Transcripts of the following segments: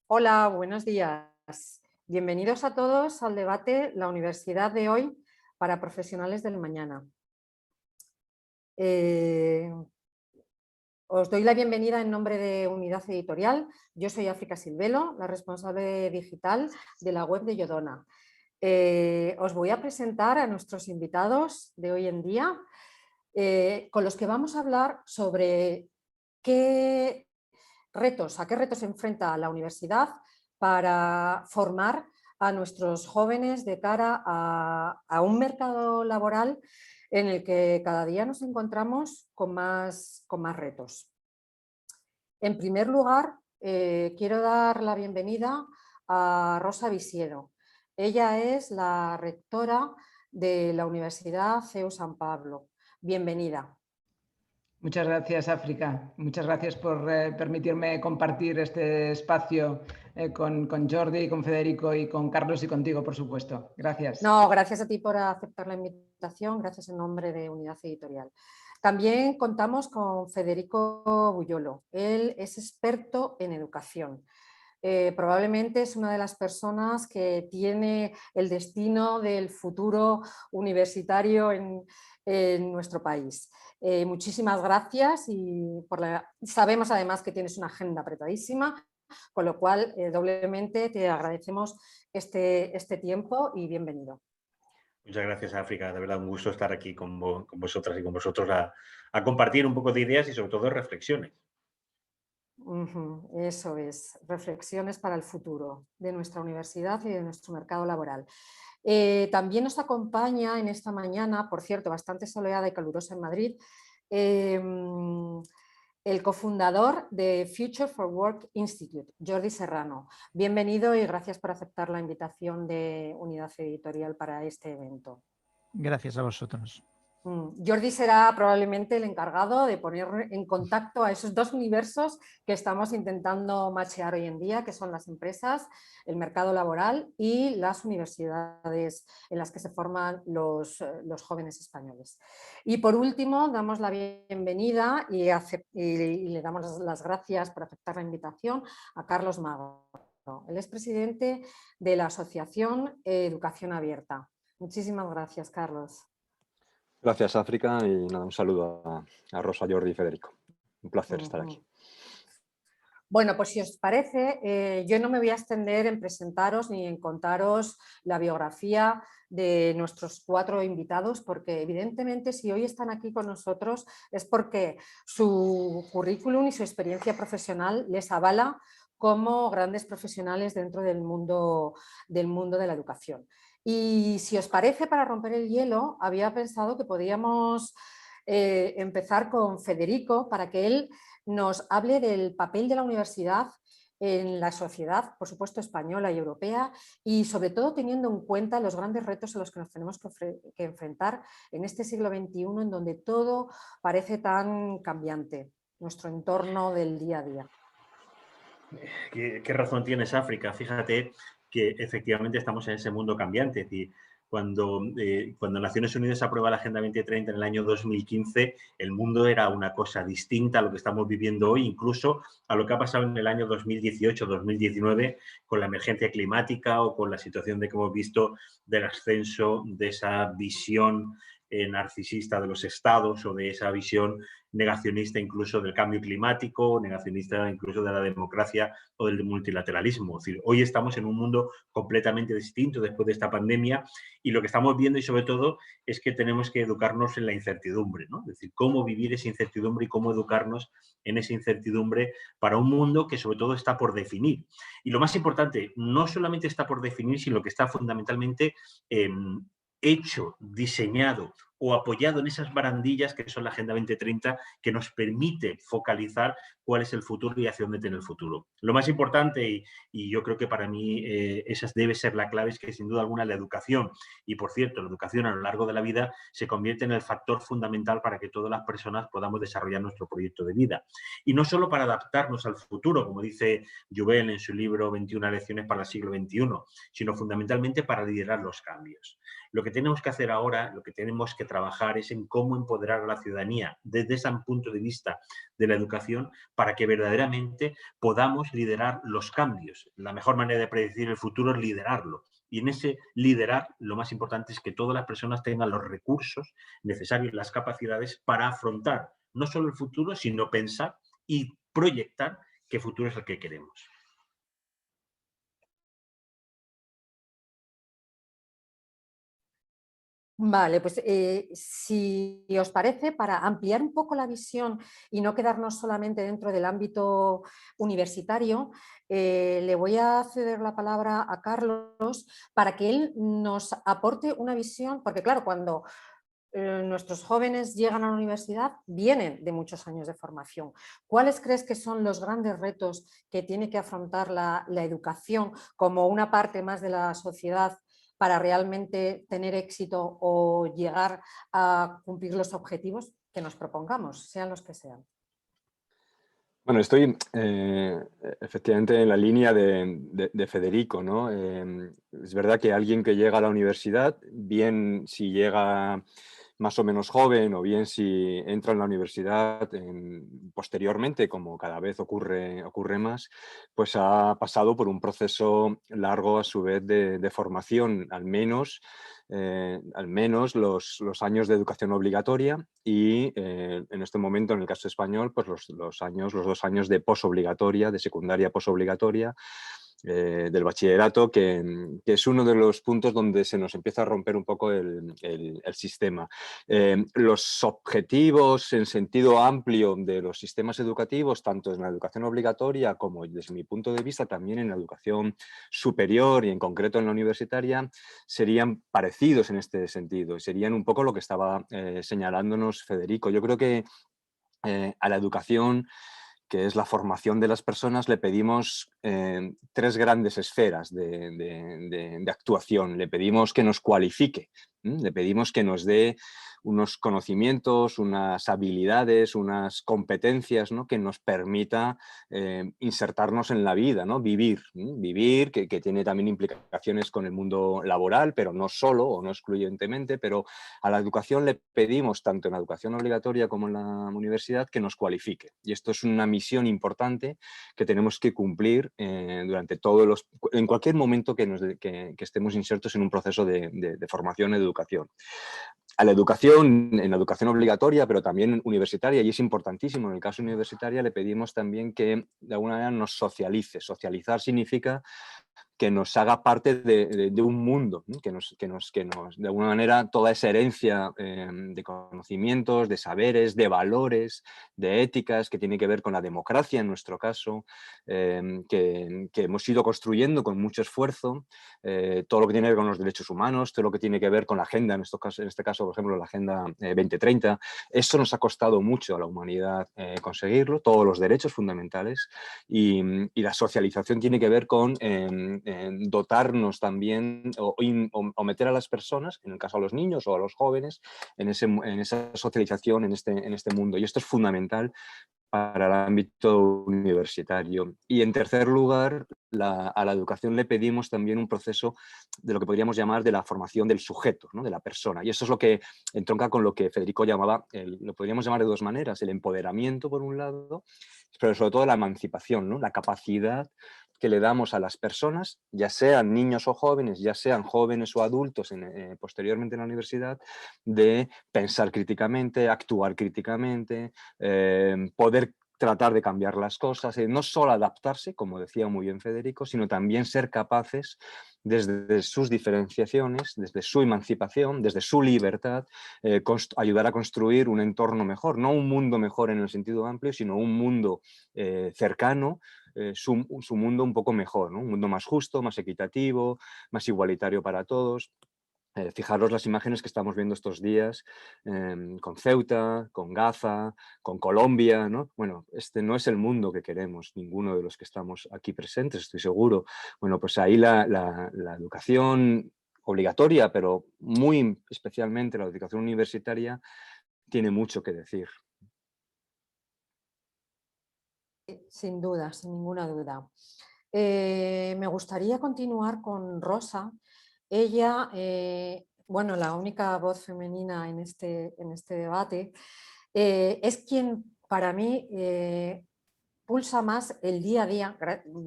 Hola, buenos días. Bienvenidos a todos al debate La Universidad de hoy para profesionales del mañana. Eh, Os doy la bienvenida en nombre de Unidad Editorial. Yo soy África Silvelo, la responsable digital de la web de Yodona. Os voy a presentar a nuestros invitados de hoy en día, con los que vamos a hablar sobre a qué retos se enfrenta la universidad para formar a nuestros jóvenes de cara a un mercado laboral en el que cada día nos encontramos con más retos. En primer lugar, quiero dar la bienvenida a Rosa Visiedo. Ella es la rectora de la Universidad CEU San Pablo. Bienvenida. Muchas gracias, África. Muchas gracias por permitirme compartir este espacio con Jordi, con Federico y con Carlos y contigo, por supuesto. Gracias. No, gracias a ti por aceptar la invitación. Gracias en nombre de Unidad Editorial. También contamos con Federico Buyolo. Él es experto en educación. Probablemente es una de las personas que tiene el destino del futuro universitario en nuestro país. Muchísimas gracias y sabemos además que tienes una agenda apretadísima, con lo cual doblemente te agradecemos este tiempo y bienvenido. Muchas gracias, África. De verdad, un gusto estar aquí con vosotras y con vosotros a compartir un poco de ideas y sobre todo reflexiones. Eso es, reflexiones para el futuro de nuestra universidad y de nuestro mercado laboral. También nos acompaña en esta mañana, por cierto, bastante soleada y calurosa en Madrid, el cofundador de Future for Work Institute, Jordi Serrano. Bienvenido y gracias por aceptar la invitación de Unidad Editorial para este evento. Gracias a vosotros. Jordi será probablemente el encargado de poner en contacto a esos dos universos que estamos intentando machear hoy en día, que son las empresas, el mercado laboral y las universidades en las que se forman los jóvenes españoles. Y por último, damos la bienvenida y le damos las gracias por aceptar la invitación a Carlos Magro. Él es presidente de la Asociación Educación Abierta. Muchísimas gracias, Carlos. Gracias, África, y nada, un saludo a Rosa, Jordi y Federico. Un placer estar aquí. Bueno, pues si os parece, yo no me voy a extender en presentaros ni en contaros la biografía de nuestros cuatro invitados, porque evidentemente si hoy están aquí con nosotros es porque su currículum y su experiencia profesional les avala como grandes profesionales dentro del mundo de la educación. Y si os parece, para romper el hielo, había pensado que podíamos empezar con Federico para que él nos hable del papel de la universidad en la sociedad, por supuesto española y europea, y sobre todo teniendo en cuenta los grandes retos a los que nos tenemos que enfrentar en este siglo XXI, en donde todo parece tan cambiante, nuestro entorno del día a día. ¿Qué razón tienes, África? Fíjate que efectivamente estamos en ese mundo cambiante. Es decir, cuando Naciones Unidas aprueba la Agenda 2030 en el año 2015, el mundo era una cosa distinta a lo que estamos viviendo hoy, incluso a lo que ha pasado en el año 2018-2019 con la emergencia climática o con la situación que hemos visto del ascenso de esa visión narcisista de los estados o de esa visión negacionista incluso del cambio climático, negacionista incluso de la democracia o del multilateralismo. Es decir, hoy estamos en un mundo completamente distinto después de esta pandemia y lo que estamos viendo y sobre todo es que tenemos que educarnos en la incertidumbre, ¿no? Es decir, cómo vivir esa incertidumbre y cómo educarnos en esa incertidumbre para un mundo que sobre todo está por definir. Y lo más importante, no solamente está por definir, sino que está fundamentalmente hecho, diseñado o apoyado en esas barandillas que son la Agenda 2030 que nos permite focalizar cuál es el futuro y hacia dónde tiene el futuro. Lo más importante, y yo creo que para mí esa debe ser la clave, es que sin duda alguna la educación, y por cierto, la educación a lo largo de la vida se convierte en el factor fundamental para que todas las personas podamos desarrollar nuestro proyecto de vida. Y no solo para adaptarnos al futuro, como dice Joubert en su libro 21 lecciones para el siglo XXI, sino fundamentalmente para liderar los cambios. Lo que tenemos que hacer ahora, lo que tenemos que trabajar es en cómo empoderar a la ciudadanía desde ese punto de vista de la educación para que verdaderamente podamos liderar los cambios. La mejor manera de predecir el futuro es liderarlo. Y en ese liderar, lo más importante es que todas las personas tengan los recursos necesarios, las capacidades para afrontar no solo el futuro, sino pensar y proyectar qué futuro es el que queremos. Vale, pues si os parece, para ampliar un poco la visión y no quedarnos solamente dentro del ámbito universitario, le voy a ceder la palabra a Carlos para que él nos aporte una visión, porque claro, cuando nuestros jóvenes llegan a la universidad, vienen de muchos años de formación. ¿Cuáles crees que son los grandes retos que tiene que afrontar la educación como una parte más de la sociedad para realmente tener éxito o llegar a cumplir los objetivos que nos propongamos, sean los que sean? Bueno, estoy efectivamente en la línea de Federico, ¿no? Es verdad que alguien que llega a la universidad, bien si llega más o menos joven o bien si entra en la universidad posteriormente, como cada vez ocurre más, pues ha pasado por un proceso largo a su vez de formación, al menos los años de educación obligatoria y en este momento, en el caso español, pues los 2 años de posobligatoria, de secundaria posobligatoria, del bachillerato, que es uno de los puntos donde se nos empieza a romper un poco el sistema. Los objetivos en sentido amplio de los sistemas educativos, tanto en la educación obligatoria como, desde mi punto de vista, también en la educación superior y en concreto en la universitaria, serían parecidos en este sentido. Serían un poco lo que estaba señalándonos Federico. Yo creo que a la educación, que es la formación de las personas, le pedimos 3 grandes esferas de actuación. Le pedimos que nos cualifique, le pedimos que nos dé unos conocimientos, unas habilidades, unas competencias, ¿no?, que nos permita insertarnos en la vida, ¿no? Vivir, que tiene también implicaciones con el mundo laboral, pero no solo o no excluyentemente, pero a la educación le pedimos, tanto en la educación obligatoria como en la universidad, que nos cualifique. Y esto es una misión importante que tenemos que cumplir durante en cualquier momento que estemos insertos en un proceso de formación y de educación. A la educación, en la educación obligatoria, pero también universitaria, y es importantísimo, en el caso universitario le pedimos también que de alguna manera nos socialice. Socializar significa que nos haga parte de un mundo, ¿no? que nos, de alguna manera, toda esa herencia de conocimientos, de saberes, de valores, de éticas, que tiene que ver con la democracia, en nuestro caso, que hemos ido construyendo con mucho esfuerzo, todo lo que tiene que ver con los derechos humanos, todo lo que tiene que ver con la agenda, en este caso, por ejemplo, la Agenda 2030. Eso nos ha costado mucho a la humanidad conseguirlo, todos los derechos fundamentales, y la socialización tiene que ver con dotarnos también o meter a las personas, en el caso a los niños o a los jóvenes, en esa socialización, en este mundo. Y esto es fundamental para el ámbito universitario. Y en tercer lugar, a la educación le pedimos también un proceso de lo que podríamos llamar de la formación del sujeto, ¿no?, de la persona. Y eso es lo que entronca con lo que Federico llamaba, lo podríamos llamar de 2 maneras, el empoderamiento por un lado, pero sobre todo la emancipación, ¿no?, la capacidad que le damos a las personas, ya sean niños o jóvenes, ya sean jóvenes o adultos posteriormente en la universidad, de pensar críticamente, actuar críticamente, poder tratar de cambiar las cosas, no solo adaptarse, como decía muy bien Federico, sino también ser capaces, desde sus diferenciaciones, desde su emancipación, desde su libertad, ayudar a construir un entorno mejor, no un mundo mejor en el sentido amplio, sino un mundo cercano, su mundo un poco mejor, ¿no? Un mundo más justo, más equitativo, más igualitario para todos. Fijaros las imágenes que estamos viendo estos días con Ceuta, con Gaza, con Colombia, ¿no? Bueno, este no es el mundo que queremos, ninguno de los que estamos aquí presentes, estoy seguro. Bueno, pues ahí la educación obligatoria, pero muy especialmente la educación universitaria, tiene mucho que decir. Sin duda, sin ninguna duda. Me gustaría continuar con Rosa. Ella, bueno, la única voz femenina en este debate, es quien para mí pulsa más el día a día,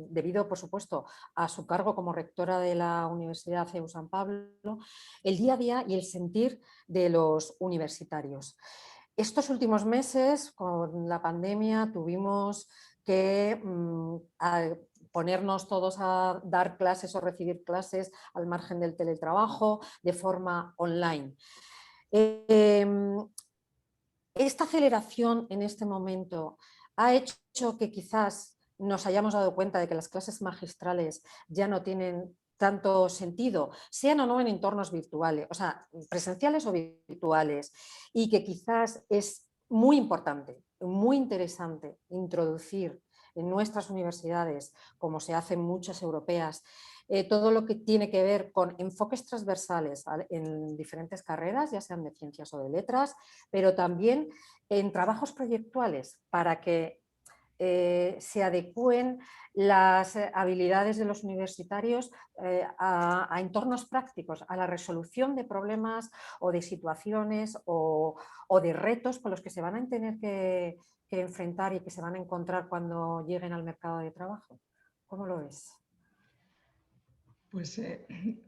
debido, por supuesto, a su cargo como rectora de la Universidad CEU San Pablo, el día a día y el sentir de los universitarios. Estos últimos meses, con la pandemia, tuvimos que ponernos todos a dar clases o recibir clases al margen del teletrabajo de forma online. Esta aceleración en este momento ha hecho que quizás nos hayamos dado cuenta de que las clases magistrales ya no tienen tanto sentido, sean o no en entornos virtuales, o sea, presenciales o virtuales, y que quizás es muy importante, muy interesante introducir en nuestras universidades, como se hace en muchas europeas, todo lo que tiene que ver con enfoques transversales, ¿vale?, en diferentes carreras, ya sean de ciencias o de letras, pero también en trabajos proyectuales para que se adecúen las habilidades de los universitarios a entornos prácticos, a la resolución de problemas o de situaciones o de retos con los que se van a tener que enfrentar y que se van a encontrar cuando lleguen al mercado de trabajo. ¿Cómo lo ves? Pues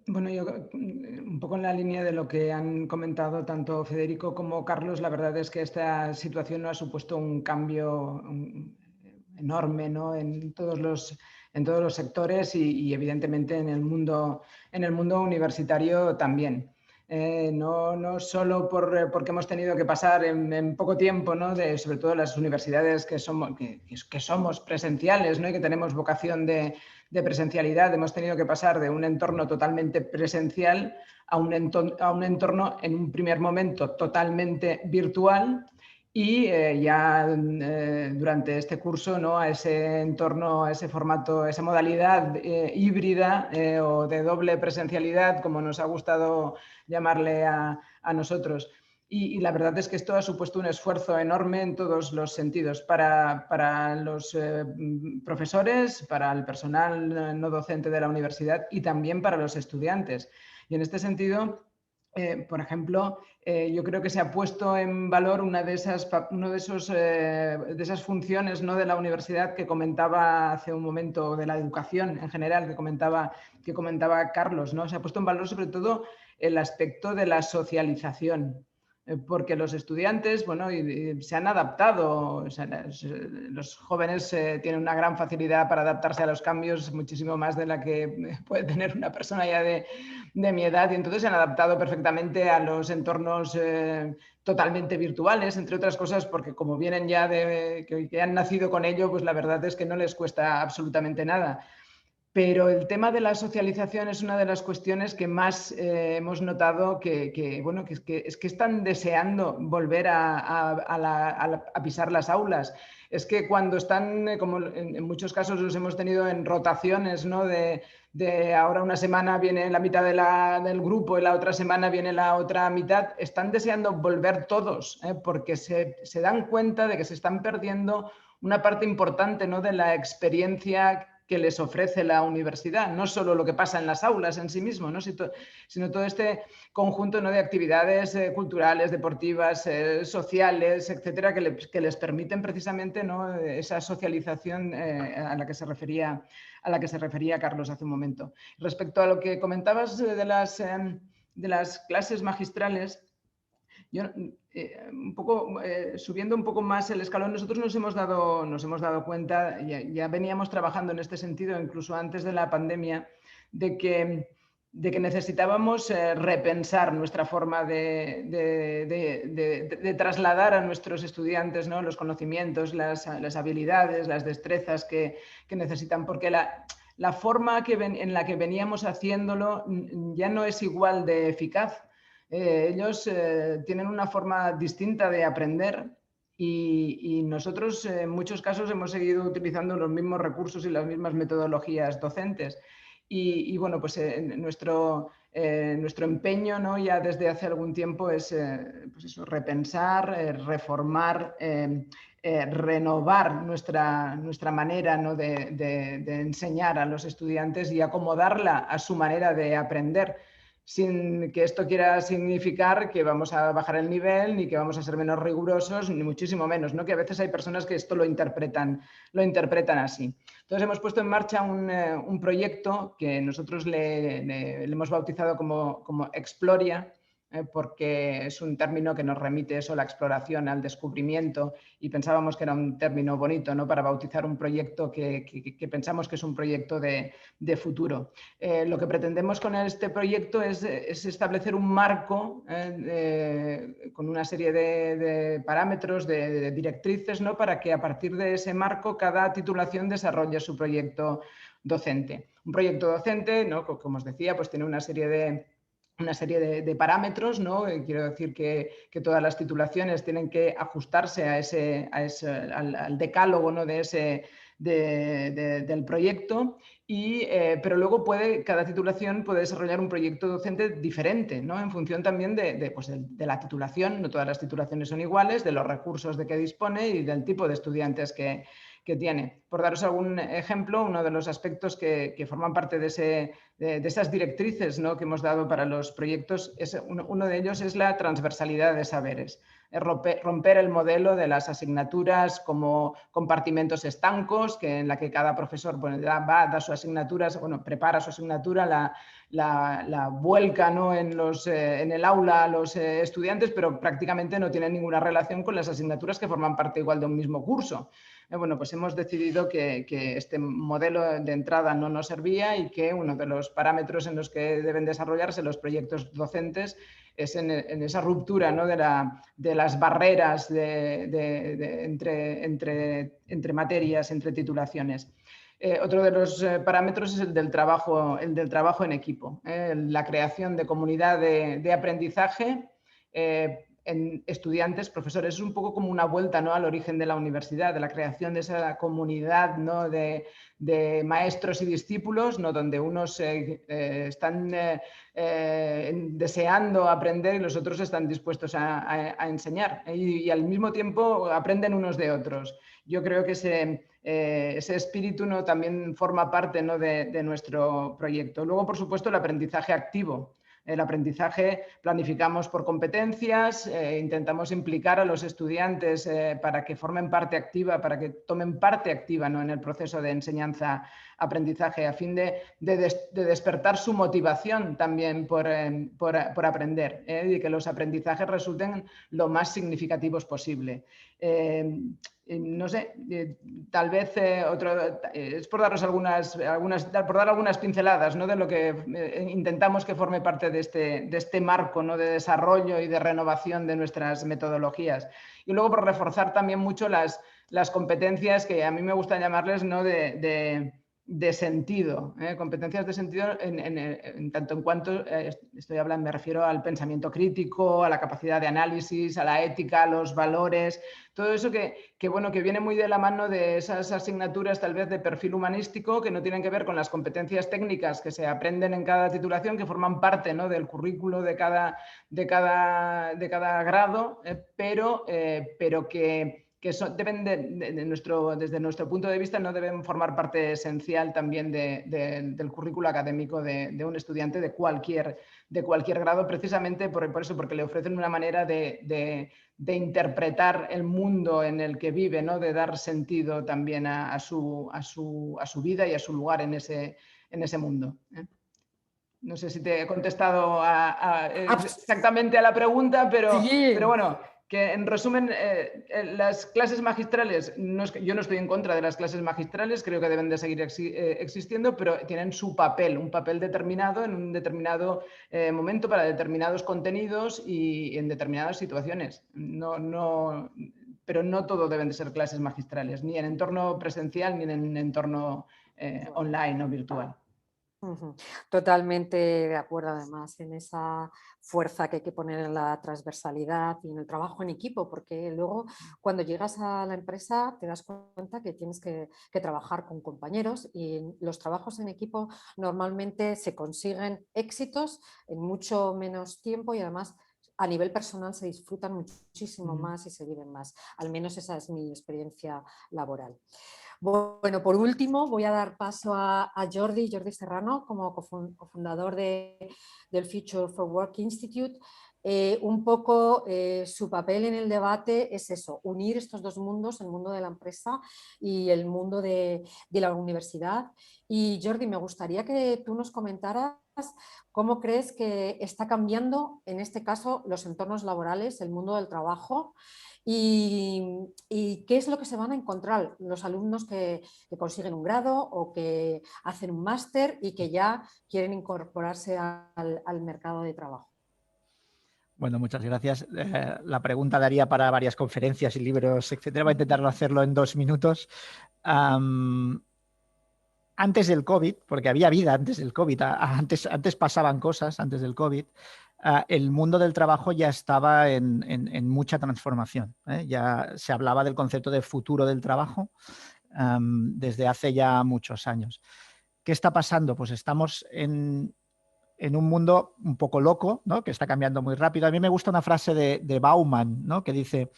bueno, yo un poco en la línea de lo que han comentado tanto Federico como Carlos, la verdad es que esta situación no ha supuesto un cambio enorme, ¿no?, en todos los sectores y evidentemente en el mundo universitario también. No solo porque hemos tenido que pasar en poco tiempo, ¿no?, sobre todo las universidades que somos presenciales, ¿no?, y que tenemos vocación de presencialidad, hemos tenido que pasar de un entorno totalmente presencial a un entorno en un primer momento totalmente virtual y durante este curso, ¿no?, a ese entorno, a ese formato, a esa modalidad híbrida o de doble presencialidad, como nos ha gustado llamarle a nosotros. Y la verdad es que esto ha supuesto un esfuerzo enorme en todos los sentidos, para los profesores, para el personal no docente de la universidad y también para los estudiantes. Y en este sentido, por ejemplo, yo creo que se ha puesto en valor una de esas funciones, ¿no?, de la universidad que comentaba hace un momento, de la educación en general, que comentaba Carlos, ¿no? Se ha puesto en valor sobre todo el aspecto de la socialización, porque los estudiantes, bueno, se han adaptado, o sea, los jóvenes tienen una gran facilidad para adaptarse a los cambios, muchísimo más de la que puede tener una persona ya de mi edad, y entonces se han adaptado perfectamente a los entornos totalmente virtuales, entre otras cosas porque como vienen ya que han nacido con ello, pues la verdad es que no les cuesta absolutamente nada. Pero el tema de la socialización es una de las cuestiones que más hemos notado que están deseando volver a pisar las aulas. Es que cuando están, como en muchos casos los hemos tenido en rotaciones, ¿no?, de ahora una semana viene la mitad del grupo y la otra semana viene la otra mitad, están deseando volver todos, porque se dan cuenta de que se están perdiendo una parte importante, ¿no?, de la experiencia que les ofrece la universidad, no solo lo que pasa en las aulas en sí mismo, ¿no?, sino todo este conjunto, ¿no?, de actividades culturales, deportivas, sociales, etcétera, que les permiten precisamente, ¿no?, esa socialización a la que se refería Carlos hace un momento. Respecto a lo que comentabas de las clases magistrales, yo, un poco, subiendo un poco más el escalón, nosotros nos hemos dado cuenta, ya veníamos trabajando en este sentido incluso antes de la pandemia, de que necesitábamos repensar nuestra forma de trasladar a nuestros estudiantes, ¿no?, los conocimientos, las habilidades, las destrezas que necesitan, porque la forma en la que veníamos haciéndolo ya no es igual de eficaz. Ellos tienen una forma distinta de aprender y nosotros en muchos casos hemos seguido utilizando los mismos recursos y las mismas metodologías docentes. Y bueno, pues nuestro empeño, ¿no?, ya desde hace algún tiempo es pues eso, repensar, reformar, renovar nuestra manera, ¿no?, de enseñar a los estudiantes y acomodarla a su manera de aprender. sin que esto quiera significar que vamos a bajar el nivel, ni que vamos a ser menos rigurosos, ni muchísimo menos, ¿no? Que a veces hay personas que esto lo interpretan así. Entonces hemos puesto en marcha un proyecto que nosotros le hemos bautizado como Exploria, porque es un término que nos remite eso a la exploración, al descubrimiento, y pensábamos que era un término bonito, ¿no? Para bautizar un proyecto que pensamos que es un proyecto de futuro. Lo que pretendemos con este proyecto es establecer un marco con una serie de parámetros, de directrices, ¿no? Para que a partir de ese marco cada titulación desarrolle su proyecto docente. Un proyecto docente, ¿no? Como os decía, pues tiene una serie de parámetros, ¿no? Quiero decir que todas las titulaciones tienen que ajustarse al decálogo, ¿no? del proyecto, pero luego cada titulación puede desarrollar un proyecto docente diferente, ¿no? En función también de la titulación. No todas las titulaciones son iguales, de los recursos de que dispone y del tipo de estudiantes que tiene. Por daros algún ejemplo, uno de los aspectos que forman parte de esas directrices, ¿no? Que hemos dado para los proyectos, uno de ellos es la transversalidad de saberes. Romper el modelo de las asignaturas como compartimentos estancos, en la que cada profesor da su asignatura, prepara su asignatura, la vuelca, ¿no? en el aula a los estudiantes, pero prácticamente no tiene ninguna relación con las asignaturas que forman parte igual de un mismo curso. Bueno, pues hemos decidido que este modelo de entrada no nos servía y que uno de los parámetros en los que deben desarrollarse los proyectos docentes es en esa ruptura, ¿no? de las barreras entre materias, entre titulaciones. Otro de los parámetros es el del trabajo en equipo, la creación de comunidad de aprendizaje en estudiantes, profesores. Es un poco como una vuelta, ¿no? Al origen de la universidad, de la creación de esa comunidad, ¿no? de maestros y discípulos, ¿no? Donde unos están deseando aprender y los otros están dispuestos a enseñar, y al mismo tiempo aprenden unos de otros. Yo creo que ese espíritu, ¿no? También forma parte, ¿no? de nuestro proyecto. Luego, por supuesto, el aprendizaje activo. El aprendizaje planificamos por competencias, intentamos implicar a los estudiantes para que formen parte activa, para que tomen parte activa, ¿no? En el proceso de enseñanza-aprendizaje, a fin de despertar su motivación también por aprender, y que los aprendizajes resulten lo más significativos posible. No sé, tal vez es por daros por dar algunas pinceladas, ¿no? De lo que intentamos que forme parte de este marco, ¿no? De desarrollo y de renovación de nuestras metodologías. Y luego por reforzar también mucho las competencias que a mí me gusta llamarles, ¿no? de sentido, competencias de sentido en tanto en cuanto me refiero al pensamiento crítico, a la capacidad de análisis, a la ética, a los valores, todo eso que viene muy de la mano de esas asignaturas tal vez de perfil humanístico, que no tienen que ver con las competencias técnicas que se aprenden en cada titulación, que forman parte, ¿no? del currículo de cada grado, pero que deben desde nuestro punto de vista, no deben formar parte esencial también del currículo académico de un estudiante de cualquier grado, precisamente por eso, porque le ofrecen una manera de interpretar el mundo en el que vive, ¿no? De dar sentido también a su vida y a su lugar en ese mundo. No sé si te he contestado exactamente a la pregunta, pero bueno, que en resumen, las clases magistrales, yo no estoy en contra de las clases magistrales, creo que deben de seguir existiendo, pero tienen su papel, un papel determinado en un determinado momento para determinados contenidos y en determinadas situaciones. Pero no todo deben de ser clases magistrales, ni en entorno presencial ni en entorno online o virtual. Totalmente de acuerdo, además, en esa fuerza que hay que poner en la transversalidad y en el trabajo en equipo, porque luego cuando llegas a la empresa te das cuenta que tienes que trabajar con compañeros, y los trabajos en equipo normalmente se consiguen éxitos en mucho menos tiempo, y además a nivel personal se disfrutan muchísimo más y se viven más. Al menos esa es mi experiencia laboral. Bueno, por último voy a dar paso a Jordi Serrano como cofundador del Future for Work Institute. Un poco su papel en el debate es eso, unir estos dos mundos, el mundo de la empresa y el mundo de la universidad. Y Jordi, me gustaría que tú nos comentaras cómo crees que está cambiando, en este caso, los entornos laborales, el mundo del trabajo y qué es lo que se van a encontrar los alumnos que consiguen un grado o que hacen un máster y que ya quieren incorporarse al mercado de trabajo. Bueno, muchas gracias. La pregunta daría para varias conferencias y libros, etcétera. Voy a intentar hacerlo en 2 minutos. Antes del COVID, porque había vida antes del COVID, antes pasaban cosas antes del COVID, el mundo del trabajo ya estaba en mucha transformación. Ya se hablaba del concepto de futuro del trabajo desde hace ya muchos años. ¿Qué está pasando? Pues estamos en un mundo un poco loco, ¿no? Que está cambiando muy rápido. A mí me gusta una frase de Bauman, ¿no? Que dice,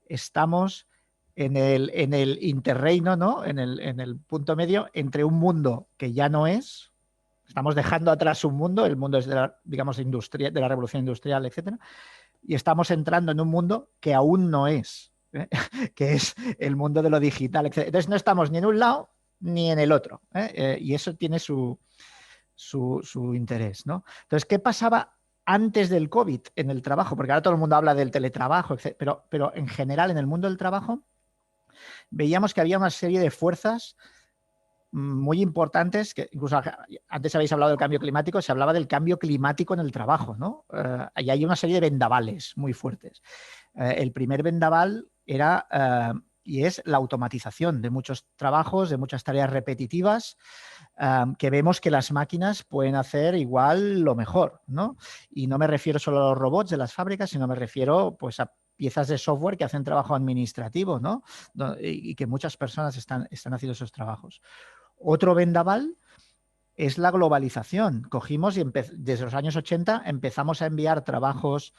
estamos en el interreino, ¿no? En el punto medio entre un mundo que ya no es, estamos dejando atrás un mundo, el mundo es de la, digamos, de la revolución industrial, etcétera, y estamos entrando en un mundo que aún no es, que es el mundo de lo digital, etcétera. Entonces no estamos ni en un lado ni en el otro, y eso tiene su interés, ¿no? Entonces, ¿qué pasaba antes del COVID en el trabajo? Porque ahora todo el mundo habla del teletrabajo, etc. Pero en general en el mundo del trabajo veíamos que había una serie de fuerzas muy importantes, que incluso antes habéis hablado del cambio climático, se hablaba del cambio climático en el trabajo, ¿no? Y hay una serie de vendavales muy fuertes. El primer vendaval era y es la automatización de muchos trabajos, de muchas tareas repetitivas, que vemos que las máquinas pueden hacer igual lo mejor, ¿no? Y no me refiero solo a los robots de las fábricas, sino me refiero pues a piezas de software que hacen trabajo administrativo, ¿no? Y que muchas personas están haciendo esos trabajos. Otro vendaval es la globalización. Cogimos y desde los años 80 empezamos a enviar trabajos,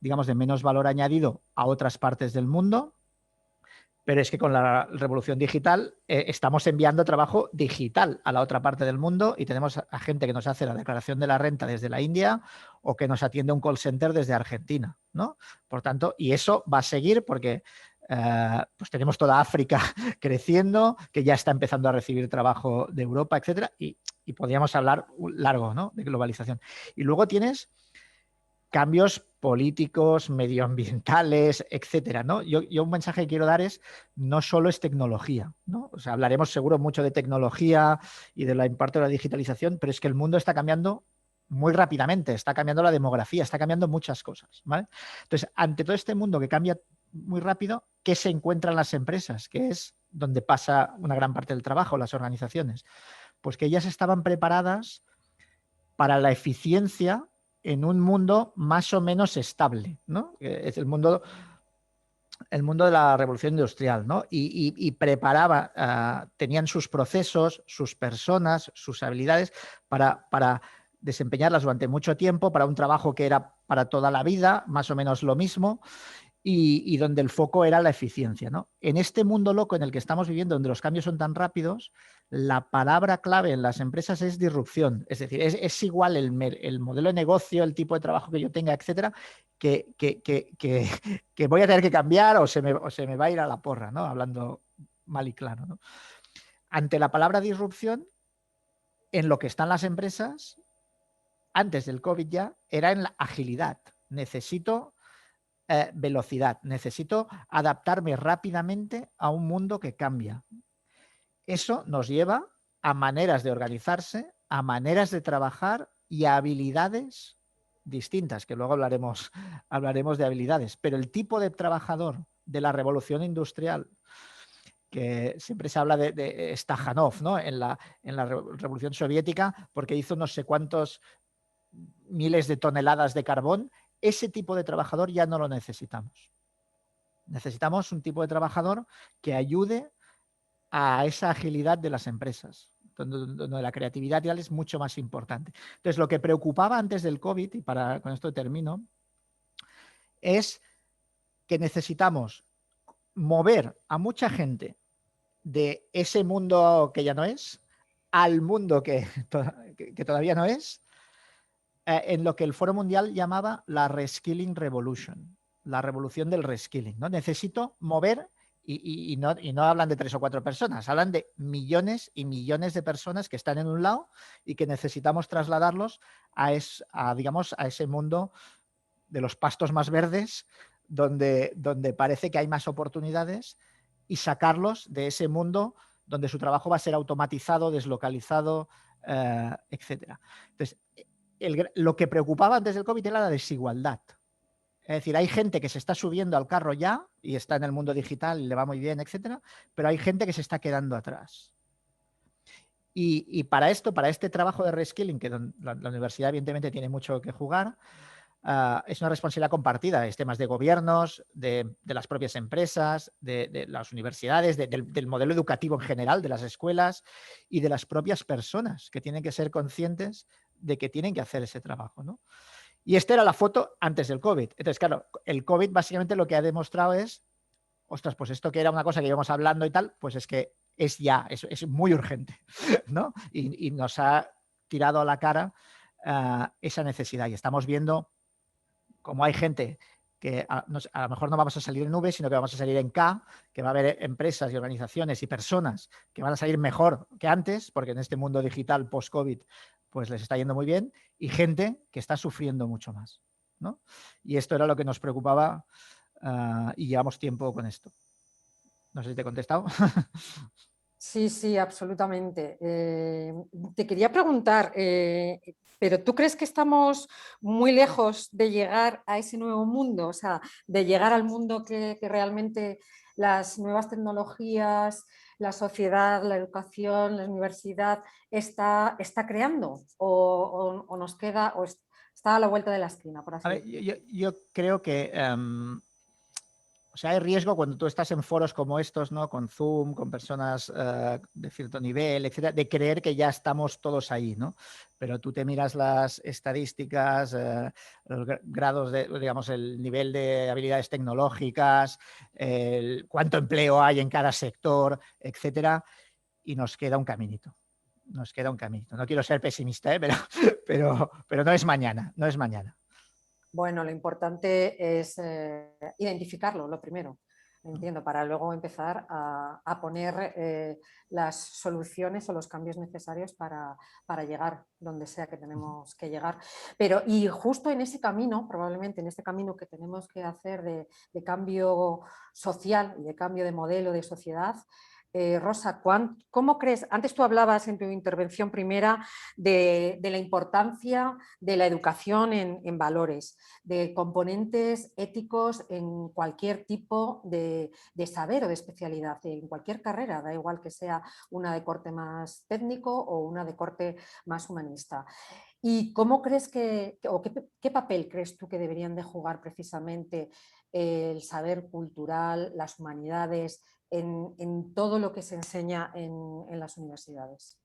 digamos, de menos valor añadido a otras partes del mundo, pero es que con la revolución digital estamos enviando trabajo digital a la otra parte del mundo y tenemos a gente que nos hace la declaración de la renta desde la India o que nos atiende un call center desde Argentina, ¿no? Por tanto, y eso va a seguir porque pues tenemos toda África creciendo, que ya está empezando a recibir trabajo de Europa, etcétera, y podríamos hablar largo, ¿no? De globalización. Y luego tienes cambios políticos, medioambientales, etcétera, ¿no? Yo un mensaje que quiero dar es, no solo es tecnología, ¿no? O sea, hablaremos seguro mucho de tecnología y de la impacto de la digitalización, pero es que el mundo está cambiando muy rápidamente, está cambiando la demografía, está cambiando muchas cosas, ¿vale? Entonces, ante todo este mundo que cambia muy rápido, ¿qué se encuentra en las empresas? Que es donde pasa una gran parte del trabajo, las organizaciones. Pues que ellas estaban preparadas para la eficiencia en un mundo más o menos estable, ¿no? Es el mundo de la revolución industrial, ¿no? Y preparaba, tenían sus procesos, sus personas, sus habilidades para desempeñarlas durante mucho tiempo, para un trabajo que era para toda la vida, más o menos lo mismo, y donde el foco era la eficiencia, ¿no? En este mundo loco en el que estamos viviendo, donde los cambios son tan rápidos, la palabra clave en las empresas es disrupción. Es decir, es igual el modelo de negocio, el tipo de trabajo que yo tenga, etcétera, que voy a tener que cambiar o se me va a ir a la porra, ¿no? Hablando mal y claro, ¿no? Ante la palabra disrupción, en lo que están las empresas, antes del COVID ya, era en la agilidad. Necesito velocidad, necesito adaptarme rápidamente a un mundo que cambia. Eso nos lleva a maneras de organizarse, a maneras de trabajar y a habilidades distintas, que luego hablaremos de habilidades, pero el tipo de trabajador de la revolución industrial, que siempre se habla de Stakhanov, ¿no? en la revolución soviética, porque hizo no sé cuántos miles de toneladas de carbón. Ese tipo de trabajador ya no lo necesitamos. Necesitamos un tipo de trabajador que ayude a esa agilidad de las empresas, donde la creatividad real es mucho más importante. Entonces, lo que preocupaba antes del COVID, y con esto termino, es que necesitamos mover a mucha gente de ese mundo que ya no es al mundo que todavía no es, en lo que el Foro Mundial llamaba la Reskilling Revolution, la revolución del reskilling, ¿no? Necesito mover, y no hablan de 3 o 4 personas, hablan de millones y millones de personas que están en un lado y que necesitamos trasladarlos digamos, a ese mundo de los pastos más verdes, donde parece que hay más oportunidades, y sacarlos de ese mundo donde su trabajo va a ser automatizado, deslocalizado, etc. Entonces, lo que preocupaba antes del COVID era la desigualdad. Es decir, hay gente que se está subiendo al carro ya y está en el mundo digital y le va muy bien, etcétera, pero hay gente que se está quedando atrás. Y para esto, para este trabajo de reskilling, que la universidad evidentemente tiene mucho que jugar, es una responsabilidad compartida. Es temas de gobiernos, de las propias empresas, de las universidades, del modelo educativo en general, de las escuelas y de las propias personas, que tienen que ser conscientes de que tienen que hacer ese trabajo, ¿no? Y esta era la foto antes del COVID. Entonces, claro, el COVID básicamente lo que ha demostrado es, ostras, pues esto que era una cosa que íbamos hablando y tal, pues es que es muy urgente, ¿no? Y nos ha tirado a la cara esa necesidad. Y estamos viendo como hay gente que a lo mejor no vamos a salir en V, sino que vamos a salir en K, que va a haber empresas y organizaciones y personas que van a salir mejor que antes, porque en este mundo digital post-COVID pues les está yendo muy bien, y gente que está sufriendo mucho más, ¿no? Y esto era lo que nos preocupaba y llevamos tiempo con esto. No sé si te he contestado. Sí, sí, absolutamente. Te quería preguntar, ¿pero tú crees que estamos muy lejos de llegar a ese nuevo mundo? O sea, de llegar al mundo que realmente las nuevas tecnologías, la sociedad, la educación, la universidad está creando, o nos queda, o está a la vuelta de la esquina, por así A ver, decirlo. yo creo que o sea, hay riesgo cuando tú estás en foros como estos, ¿no? Con Zoom, con personas de cierto nivel, etcétera, de creer que ya estamos todos ahí, ¿no? Pero tú te miras las estadísticas, los grados de, digamos, el nivel de habilidades tecnológicas, cuánto empleo hay en cada sector, etcétera, y nos queda un caminito. Nos queda un caminito. No quiero ser pesimista, pero no es mañana, no es mañana. Bueno, lo importante es identificarlo, lo primero, entiendo, para luego empezar a poner las soluciones o los cambios necesarios para llegar donde sea que tenemos que llegar. Pero, y justo en ese camino, probablemente en este camino que tenemos que hacer de cambio social y de cambio de modelo de sociedad, Rosa, ¿cómo crees? Antes tú hablabas en tu intervención primera de la importancia de la educación en valores, de componentes éticos en cualquier tipo de saber o de especialidad, en cualquier carrera, da igual que sea una de corte más técnico o una de corte más humanista. ¿Y cómo crees o qué papel crees tú que deberían de jugar precisamente el saber cultural, las humanidades, en todo lo que se enseña en las universidades?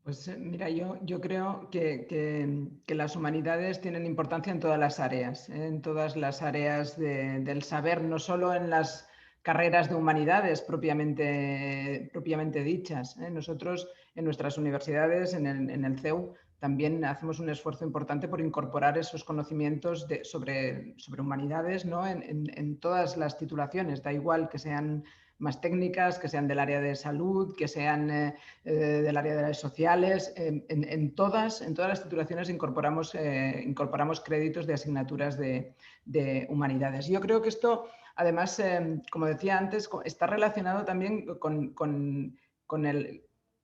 Pues mira, yo creo que las humanidades tienen importancia en todas las áreas, en todas las áreas del saber, no solo en las carreras de humanidades propiamente dichas. Nosotros en nuestras universidades, en el CEU, también hacemos un esfuerzo importante por incorporar esos conocimientos sobre humanidades, ¿no? en todas las titulaciones, da igual que sean más técnicas, que sean del área de salud, que sean del área de las sociales. En todas las titulaciones incorporamos créditos de asignaturas de humanidades. Yo creo que esto, además, como decía antes, está relacionado también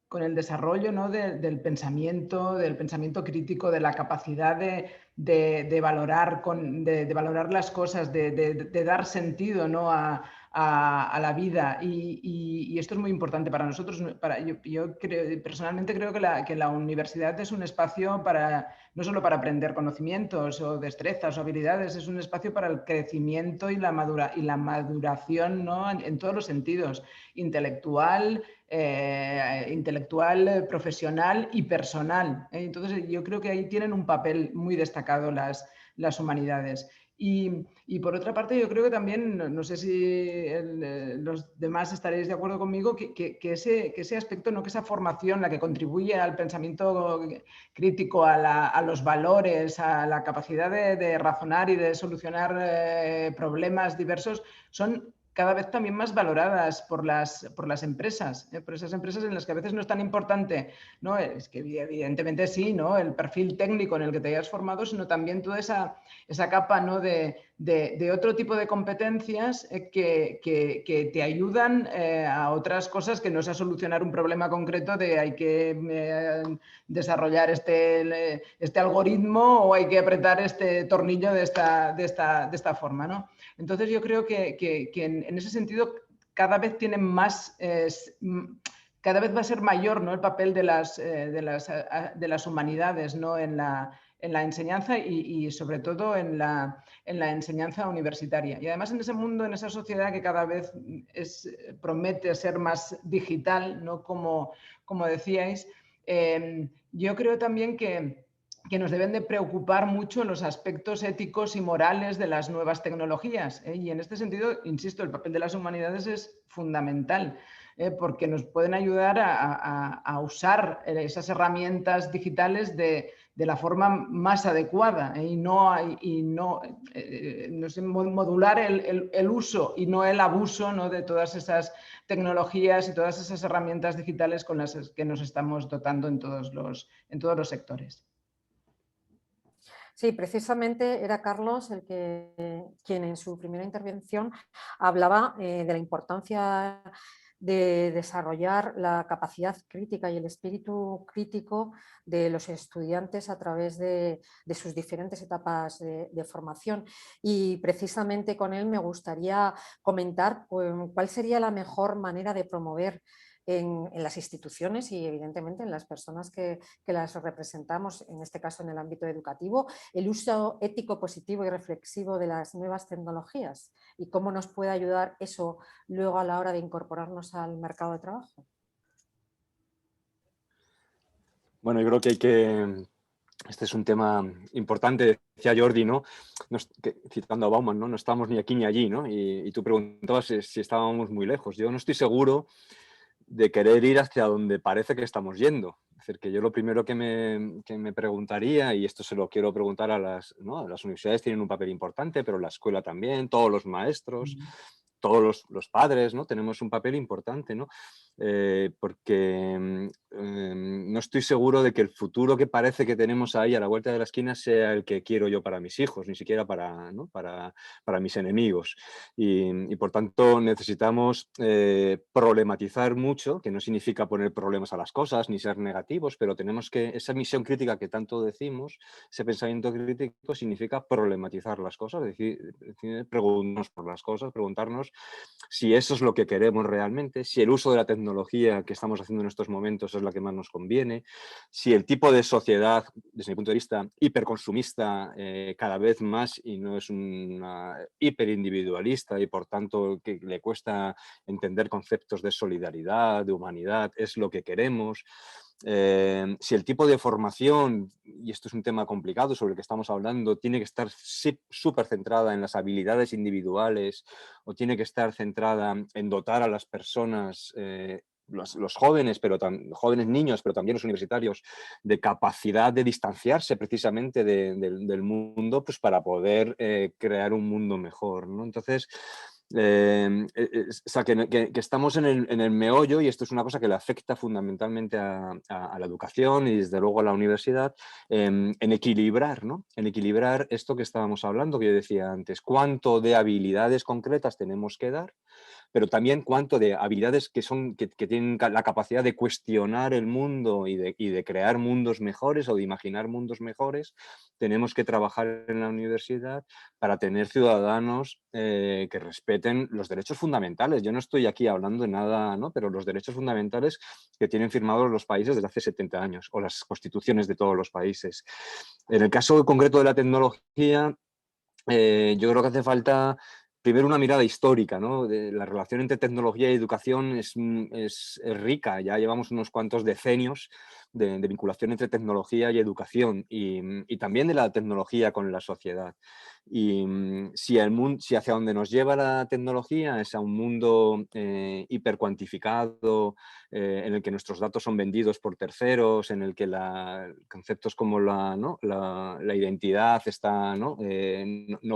con el desarrollo, ¿no? del pensamiento crítico, de la capacidad de valorar, de valorar las cosas, de dar sentido, ¿no? a la vida, y esto es muy importante para nosotros. Yo personalmente creo que la universidad es un espacio no solo para aprender conocimientos o destrezas o habilidades, es un espacio para el crecimiento y la maduración, ¿no? en todos los sentidos, intelectual, profesional y personal. Entonces yo creo que ahí tienen un papel muy destacado las humanidades. Y por otra parte, yo creo que también, no sé si los demás estaréis de acuerdo conmigo, que ese aspecto, ¿no? Que esa formación, la que contribuye al pensamiento crítico, a los valores, a la capacidad de razonar y de solucionar problemas diversos, son cada vez también más valoradas por las empresas, por esas empresas en las que a veces no es tan importante, ¿no? Es que evidentemente sí, ¿no? El perfil técnico en el que te hayas formado, sino también toda esa capa, ¿no? de otro tipo de competencias que te ayudan a otras cosas que no es a solucionar un problema concreto de hay que desarrollar este algoritmo o hay que apretar este tornillo de esta forma, ¿no? Entonces yo creo que en ese sentido cada vez tienen más... cada vez va a ser mayor, ¿no? El papel de las humanidades, ¿no? en la enseñanza y sobre todo en la enseñanza universitaria. Y además en ese mundo, en esa sociedad que cada vez promete ser más digital, ¿no? Como decíais, yo creo también que nos deben de preocupar mucho los aspectos éticos y morales de las nuevas tecnologías. Y en este sentido, insisto, el papel de las humanidades es fundamental, porque nos pueden ayudar a usar esas herramientas digitales de la forma más adecuada y no modular el uso y no el abuso, ¿no? De todas esas tecnologías y todas esas herramientas digitales con las que nos estamos dotando en todos los sectores. Sí, precisamente era Carlos quien en su primera intervención hablaba de la importancia de desarrollar la capacidad crítica y el espíritu crítico de los estudiantes a través de sus diferentes etapas de formación. Y precisamente con él me gustaría comentar cuál sería la mejor manera de promover en las instituciones y evidentemente en las personas que las representamos, en este caso en el ámbito educativo, el uso ético, positivo y reflexivo de las nuevas tecnologías y cómo nos puede ayudar eso luego a la hora de incorporarnos al mercado de trabajo. Bueno, yo creo que este es un tema importante, decía Jordi, ¿no? Citando a Bauman, ¿no? No estamos ni aquí ni allí, ¿no? Y tú preguntabas si estábamos muy lejos. Yo no estoy seguro de querer ir hacia donde parece que estamos yendo. Es decir, que yo lo primero que me preguntaría, y esto se lo quiero preguntar ¿no? Las universidades tienen un papel importante, pero la escuela también, todos los maestros, todos los padres, ¿no? Tenemos un papel importante, ¿no? Porque no estoy seguro de que el futuro que parece que tenemos ahí a la vuelta de la esquina sea el que quiero yo para mis hijos, ni siquiera ¿no? para mis enemigos. Y por tanto necesitamos problematizar mucho, que no significa poner problemas a las cosas ni ser negativos, pero tenemos que, esa misión crítica que tanto decimos, ese pensamiento crítico significa problematizar las cosas, es decir, preguntarnos por las cosas, preguntarnos si eso es lo que queremos realmente, si el uso de la tecnología que estamos haciendo en estos momentos es la que más nos conviene, si el tipo de sociedad, desde mi punto de vista, hiperconsumista cada vez más y no es una hiperindividualista y por tanto que le cuesta entender conceptos de solidaridad, de humanidad, es lo que queremos. Si el tipo de formación, y esto es un tema complicado sobre el que estamos hablando, tiene que estar súper centrada en las habilidades individuales o tiene que estar centrada en dotar a las personas, los jóvenes, jóvenes niños, pero también los universitarios, de capacidad de distanciarse precisamente del mundo, pues para poder crear un mundo mejor, ¿no? Entonces, o sea, que estamos en el meollo, y esto es una cosa que le afecta fundamentalmente a la educación y desde luego a la universidad, en equilibrar, ¿no? En equilibrar esto que estábamos hablando, que yo decía antes, cuánto de habilidades concretas tenemos que dar, pero también cuánto de habilidades que tienen la capacidad de cuestionar el mundo y de crear mundos mejores o de imaginar mundos mejores, tenemos que trabajar en la universidad para tener ciudadanos que respeten los derechos fundamentales. Yo no estoy aquí hablando de nada, ¿no? Pero los derechos fundamentales que tienen firmados los países desde hace 70 años, o las constituciones de todos los países. En el caso concreto de la tecnología, yo creo que hace falta primero una mirada histórica, ¿no? La relación entre tecnología y educación es rica, ya llevamos unos cuantos decenios de vinculación entre tecnología y educación y también de la tecnología con la sociedad. Y si hacia donde nos lleva la tecnología es a un mundo hipercuantificado, en el que nuestros datos son vendidos por terceros, en el que conceptos como la identidad está, no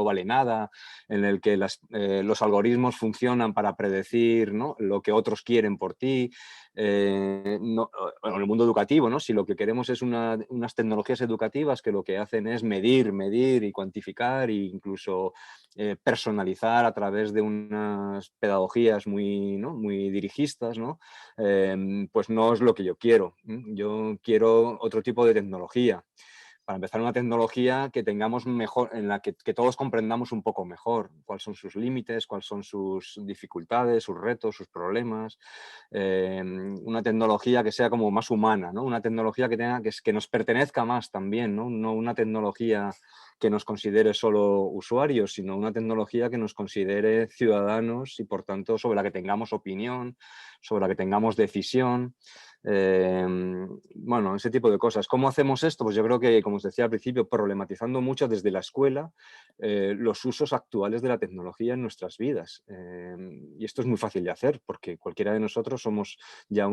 vale nada, en el que los algoritmos funcionan para predecir, ¿no?, lo que otros quieren por ti. En el mundo educativo, ¿no? Si lo que queremos es unas tecnologías educativas que lo que hacen es medir y cuantificar e incluso personalizar a través de unas pedagogías muy dirigistas, ¿no? Pues no es lo que yo quiero. Yo quiero otro tipo de tecnología. Para empezar, una tecnología que tengamos mejor, en la que todos comprendamos un poco mejor cuáles son sus límites, cuáles son sus dificultades, sus retos, sus problemas. Una tecnología que sea como más humana, ¿no? Una tecnología que nos pertenezca más también, ¿no? No una tecnología que nos considere solo usuarios, sino una tecnología que nos considere ciudadanos y, por tanto, sobre la que tengamos opinión, sobre la que tengamos decisión. Bueno, ese tipo de cosas. ¿Cómo hacemos esto? Pues yo creo que, como os decía al principio, problematizando mucho desde la escuela los usos actuales de la tecnología en nuestras vidas. Y esto es muy fácil de hacer porque cualquiera de nosotros somos ya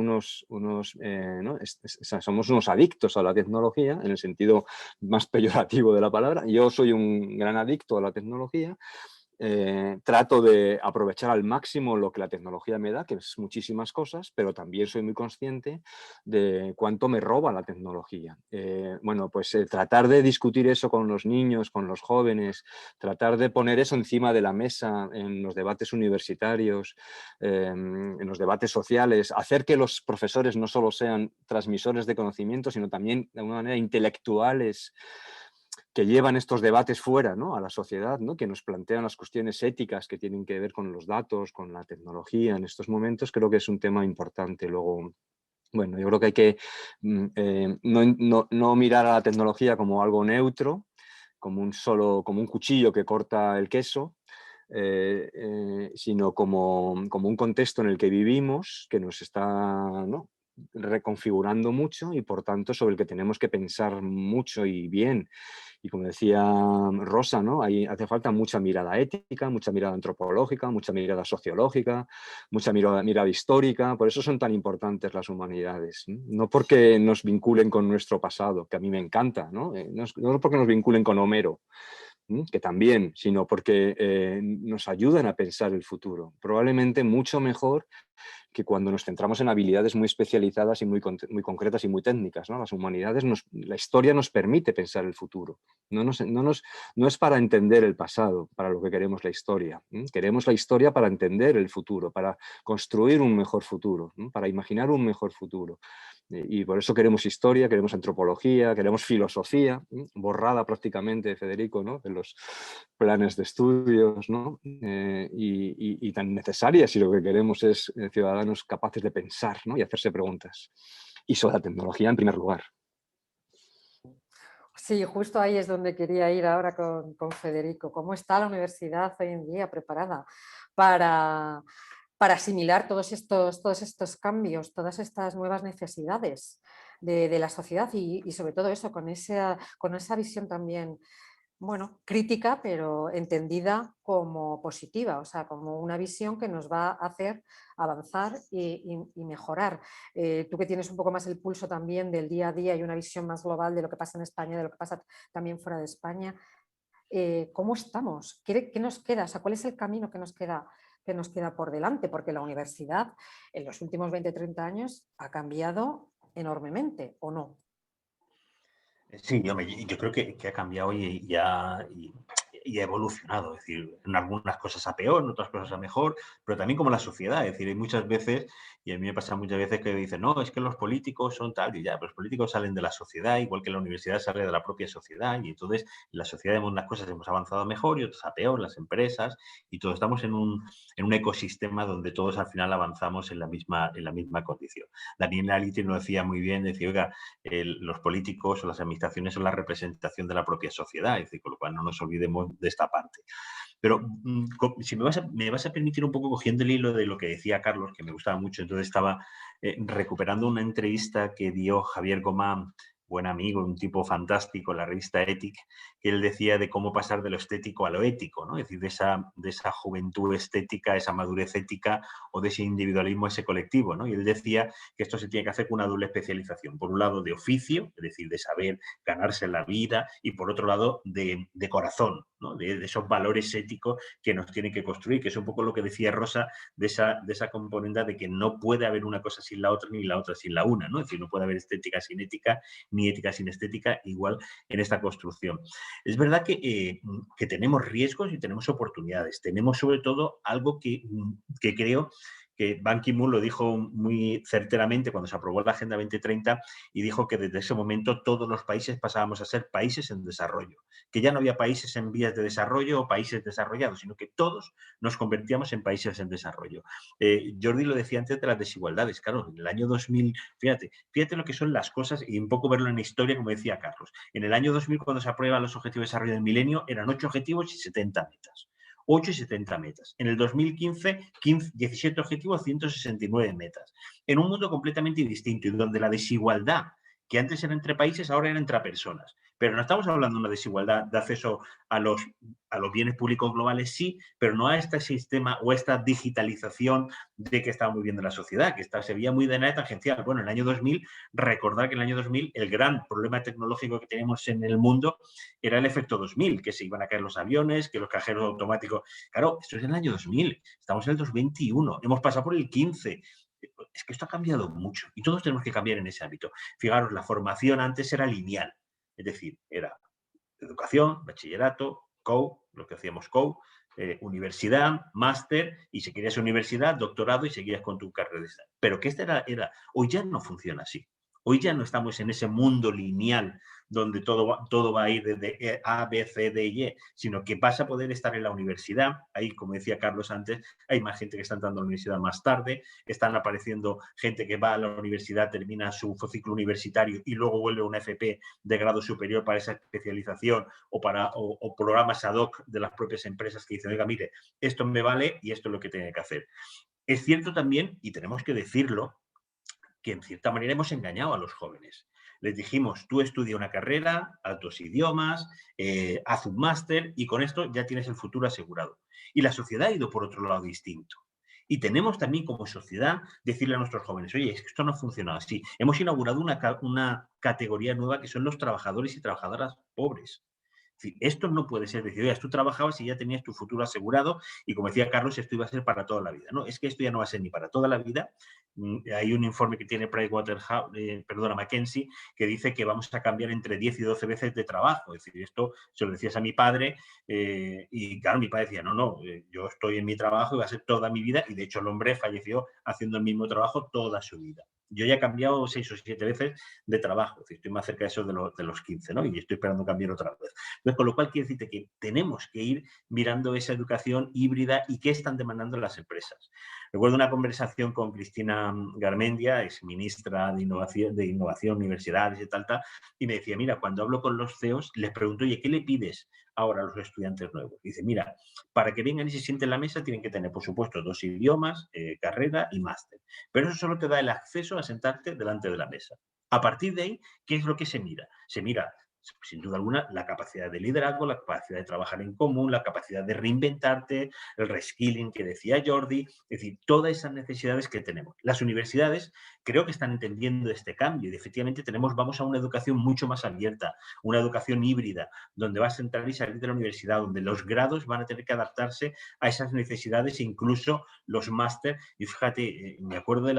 somos unos adictos a la tecnología, en el sentido más peyorativo de la palabra. Yo soy un gran adicto a la tecnología. Trato de aprovechar al máximo lo que la tecnología me da, que es muchísimas cosas, pero también soy muy consciente de cuánto me roba la tecnología. Bueno, pues tratar de discutir eso con los niños, con los jóvenes, tratar de poner eso encima de la mesa en los debates universitarios, en los debates sociales, hacer que los profesores no solo sean transmisores de conocimiento, sino también de alguna manera intelectuales que llevan estos debates fuera, ¿no?, a la sociedad, ¿no?, que nos plantean las cuestiones éticas que tienen que ver con los datos, con la tecnología en estos momentos, creo que es un tema importante. Luego, bueno, yo creo que hay que no mirar a la tecnología como algo neutro, como un cuchillo que corta el queso, sino como un contexto en el que vivimos, que nos está, ¿no?, reconfigurando mucho y, por tanto, sobre el que tenemos que pensar mucho y bien. Y como decía Rosa, ¿no?, ahí hace falta mucha mirada ética, mucha mirada antropológica, mucha mirada sociológica, mucha mirada histórica. Por eso son tan importantes las humanidades, ¿no? No porque nos vinculen con nuestro pasado, que a mí me encanta, ¿no? No porque nos vinculen con Homero, que también, sino porque nos ayudan a pensar el futuro. Probablemente mucho mejor que cuando nos centramos en habilidades muy especializadas y muy concretas y muy técnicas, ¿no? Las humanidades, la historia nos permite pensar el futuro. No es para entender el pasado, para lo que queremos la historia. Queremos la historia para entender el futuro, para construir un mejor futuro, para imaginar un mejor futuro. Y por eso queremos historia, queremos antropología, queremos filosofía, borrada prácticamente, Federico, ¿no?, de los planes de estudios, ¿no? Y tan necesaria si lo que queremos es ciudadanos capaces de pensar, ¿no?, y hacerse preguntas. Y sobre la tecnología en primer lugar. Sí, justo ahí es donde quería ir ahora con Federico. ¿Cómo está la universidad hoy en día preparada para asimilar todos estos cambios, todas estas nuevas necesidades de la sociedad y sobre todo eso, con esa visión también, bueno, crítica, pero entendida como positiva, o sea, como una visión que nos va a hacer avanzar y mejorar. Tú que tienes un poco más el pulso también del día a día y una visión más global de lo que pasa en España, de lo que pasa también fuera de España, ¿cómo estamos? ¿Qué nos queda? O sea, ¿cuál es el camino que nos queda por delante? Porque la universidad en los últimos 20-30 años ha cambiado enormemente, ¿o no? Sí, yo creo que ha cambiado y ha evolucionado, es decir, en algunas cosas a peor, en otras cosas a mejor, pero también como la sociedad, es decir, hay muchas veces, y a mí me pasa muchas veces que dicen, no, es que los políticos son tal, y ya, pero los políticos salen de la sociedad, igual que la universidad sale de la propia sociedad, y entonces en la sociedad vemos unas cosas hemos avanzado mejor y otras a peor, las empresas, y todos estamos en un ecosistema donde todos al final avanzamos en la misma condición. Daniel Aliti lo decía muy bien, decía, oiga, los políticos o las administraciones son la representación de la propia sociedad, es decir, con lo cual no nos olvidemos de esta parte. Pero si me vas a permitir un poco cogiendo el hilo de lo que decía Carlos, que me gustaba mucho, entonces estaba recuperando una entrevista que dio Javier Gomá, buen amigo, un tipo fantástico, en la revista Ethic, que él decía de cómo pasar de lo estético a lo ético, ¿no? Es decir, de esa juventud estética, esa madurez ética o de ese individualismo, ese colectivo, ¿no? Y él decía que esto se tiene que hacer con una doble especialización. Por un lado, de oficio, es decir, de saber ganarse la vida, y por otro lado, de corazón, ¿no? De esos valores éticos que nos tienen que construir, que es un poco lo que decía Rosa, de esa componente de que no puede haber una cosa sin la otra, ni la otra sin la una, ¿no? Es decir, no puede haber estética sin ética, ni ética sin estética, igual en esta construcción. Es verdad que tenemos riesgos y tenemos oportunidades. Tenemos sobre todo algo que creo que Ban Ki-moon lo dijo muy certeramente cuando se aprobó la Agenda 2030 y dijo que desde ese momento todos los países pasábamos a ser países en desarrollo, que ya no había países en vías de desarrollo o países desarrollados, sino que todos nos convertíamos en países en desarrollo. Jordi lo decía antes de las desigualdades, claro, en el año 2000, fíjate lo que son las cosas y un poco verlo en la historia, como decía Carlos. En el año 2000, cuando se aprueban los Objetivos de Desarrollo del Milenio, eran 8 objetivos y 70 metas. 8 y 70 metas. En el 2015, 17 objetivos, 169 metas. En un mundo completamente distinto y donde la desigualdad, que antes era entre países, ahora era entre personas. Pero no estamos hablando de una desigualdad de acceso a los bienes públicos globales, sí, pero no a este sistema o esta digitalización de que estamos viviendo en la sociedad, que se veía muy de manera tangencial. Bueno, en el año 2000, recordar que en el año 2000 el gran problema tecnológico que tenemos en el mundo era el efecto 2000, que se iban a caer los aviones, que los cajeros automáticos... Claro, esto es en el año 2000, estamos en el 2021, hemos pasado por el 15. Es que esto ha cambiado mucho y todos tenemos que cambiar en ese ámbito. Fijaros, la formación antes era lineal, es decir, era educación, bachillerato, COU, lo que hacíamos COU, universidad, máster, y si querías universidad, doctorado, y seguías con tu carrera. Pero que hoy ya no funciona así. Hoy ya no estamos en ese mundo lineal donde todo va a ir desde A, B, C, D y E, sino que vas a poder estar en la universidad. Ahí, como decía Carlos antes, hay más gente que está entrando a la universidad más tarde, están apareciendo gente que va a la universidad, termina su ciclo universitario y luego vuelve a una FP de grado superior para esa especialización o programas ad hoc de las propias empresas que dicen, oiga, mire, esto me vale y esto es lo que tiene que hacer. Es cierto también, y tenemos que decirlo, que en cierta manera hemos engañado a los jóvenes. Les dijimos, tú estudia una carrera, altos idiomas, haz un máster y con esto ya tienes el futuro asegurado. Y la sociedad ha ido por otro lado distinto. Y tenemos también como sociedad decirle a nuestros jóvenes, oye, es que esto no ha funcionado así. Hemos inaugurado una categoría nueva que son los trabajadores y trabajadoras pobres. Es decir, esto no puede ser decir, oye, tú trabajabas y ya tenías tu futuro asegurado y como decía Carlos, esto iba a ser para toda la vida. No, es que esto ya no va a ser ni para toda la vida. Hay un informe que tiene McKinsey que dice que vamos a cambiar entre 10 y 12 veces de trabajo. Es decir, esto se lo decías a mi padre y claro, mi padre decía, no, yo estoy en mi trabajo y va a ser toda mi vida y de hecho el hombre falleció haciendo el mismo trabajo toda su vida. Yo ya he cambiado 6 o 7 veces de trabajo, es decir, estoy más cerca de eso de los 15, ¿no? Y estoy esperando cambiar otra vez. Entonces, con lo cual quiere decirte que tenemos que ir mirando esa educación híbrida y qué están demandando las empresas. Recuerdo una conversación con Cristina Garmendia, ex ministra de Innovación, Universidades y tal, y me decía, mira, cuando hablo con los CEOs, les pregunto, oye, ¿qué le pides ahora a los estudiantes nuevos? Dice, mira, para que vengan y se sienten en la mesa tienen que tener, por supuesto, 2 idiomas, carrera y máster. Pero eso solo te da el acceso a sentarte delante de la mesa. A partir de ahí, ¿qué es lo que se mira? Se mira, sin duda alguna, la capacidad de liderazgo, la capacidad de trabajar en común, la capacidad de reinventarte, el reskilling que decía Jordi, es decir, todas esas necesidades que tenemos. Las universidades creo que están entendiendo este cambio y efectivamente vamos a una educación mucho más abierta, una educación híbrida, donde vas a entrar y salir de la universidad, donde los grados van a tener que adaptarse a esas necesidades, incluso los máster. Y fíjate, me acuerdo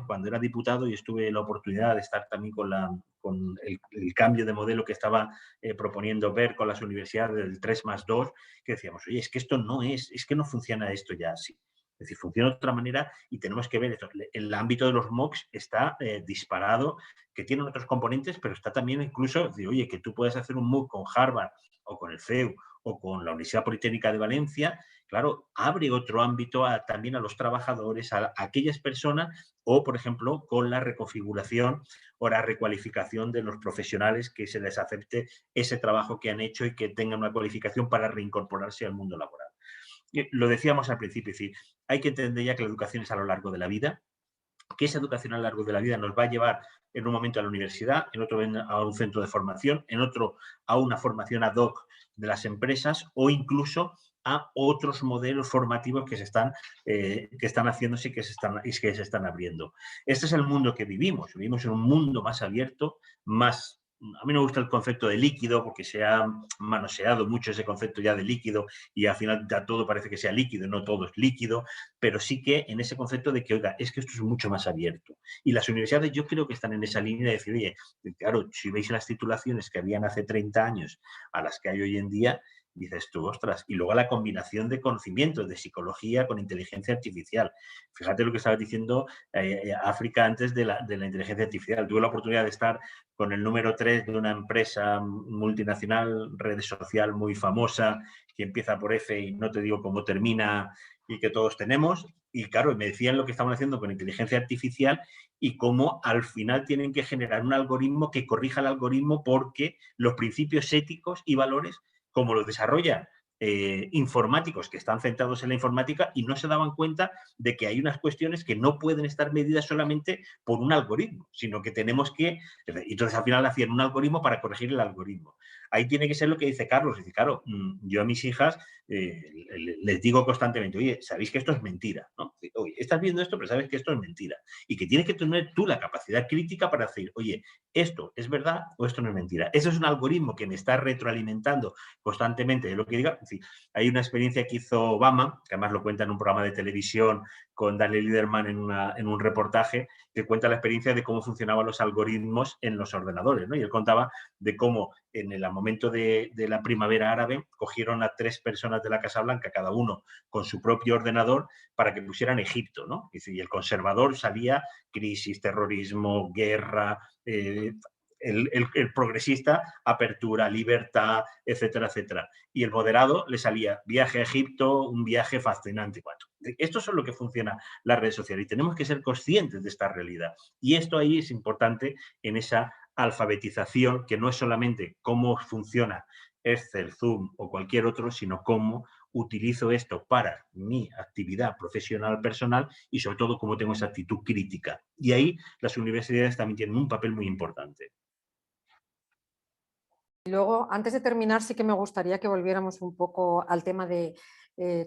cuando era diputado y estuve la oportunidad de estar también con el cambio de modelo que estaba proponiendo ver con las universidades del 3+2, que decíamos, oye, es que esto es que no funciona esto ya así. Es decir, funciona de otra manera y tenemos que ver esto. El ámbito de los MOOCs está disparado, que tienen otros componentes, pero está también incluso, decir, oye, que tú puedes hacer un MOOC con Harvard o con el CEU o con la Universidad Politécnica de Valencia, claro, abre otro ámbito también a los trabajadores, a aquellas personas, o por ejemplo, con la reconfiguración o la recualificación de los profesionales, que se les acepte ese trabajo que han hecho y que tengan una cualificación para reincorporarse al mundo laboral. Lo decíamos al principio, es decir, hay que entender ya que la educación es a lo largo de la vida, que esa educación a lo largo de la vida nos va a llevar en un momento a la universidad, en otro a un centro de formación, en otro a una formación ad hoc de las empresas, o incluso a otros modelos formativos que están haciéndose y que se están abriendo. Este es el mundo que vivimos. Vivimos en un mundo más abierto, más... A mí no me gusta el concepto de líquido porque se ha manoseado mucho ese concepto ya de líquido y al final ya todo parece que sea líquido, no todo es líquido, pero sí que en ese concepto de que, oiga, es que esto es mucho más abierto. Y las universidades yo creo que están en esa línea de decir, oye, claro, si veis las titulaciones que habían hace 30 años a las que hay hoy en día, dices tú, ostras, y luego la combinación de conocimientos de psicología con inteligencia artificial. Fíjate lo que estaba diciendo África antes de la inteligencia artificial. Tuve la oportunidad de estar con el número 3 de una empresa multinacional, red social muy famosa, que empieza por F y no te digo cómo termina y que todos tenemos. Y claro, me decían lo que estaban haciendo con inteligencia artificial y cómo al final tienen que generar un algoritmo que corrija el algoritmo porque los principios éticos y valores, como los desarrollan informáticos que están centrados en la informática y no se daban cuenta de que hay unas cuestiones que no pueden estar medidas solamente por un algoritmo, sino que tenemos que... Entonces al final hacían un algoritmo para corregir el algoritmo. Ahí tiene que ser lo que dice Carlos. Dice, claro, yo a mis hijas les digo constantemente, oye, sabéis que esto es mentira, ¿no? Oye, estás viendo esto, pero sabes que esto es mentira. Y que tienes que tener tú la capacidad crítica para decir, oye, esto es verdad o esto no es mentira. Eso es un algoritmo que me está retroalimentando constantemente de lo que diga. En fin, hay una experiencia que hizo Obama, que además lo cuenta en un programa de televisión con Daniel Liederman en un reportaje, que cuenta la experiencia de cómo funcionaban los algoritmos en los ordenadores, ¿no? Y él contaba de cómo en el momento de la primavera árabe cogieron a 3 personas de la Casa Blanca, cada uno con su propio ordenador, para que pusieran Egipto, ¿no? Y el conservador salía crisis, terrorismo, guerra, el progresista, apertura, libertad, etcétera, etcétera. Y el moderado le salía viaje a Egipto, un viaje fascinante. Esto es lo que funciona las redes sociales y tenemos que ser conscientes de esta realidad. Y esto ahí es importante en esa alfabetización, que no es solamente cómo funciona Excel, Zoom o cualquier otro, sino cómo utilizo esto para mi actividad profesional personal y sobre todo cómo tengo esa actitud crítica. Y ahí las universidades también tienen un papel muy importante. Y luego, antes de terminar, sí que me gustaría que volviéramos un poco al tema de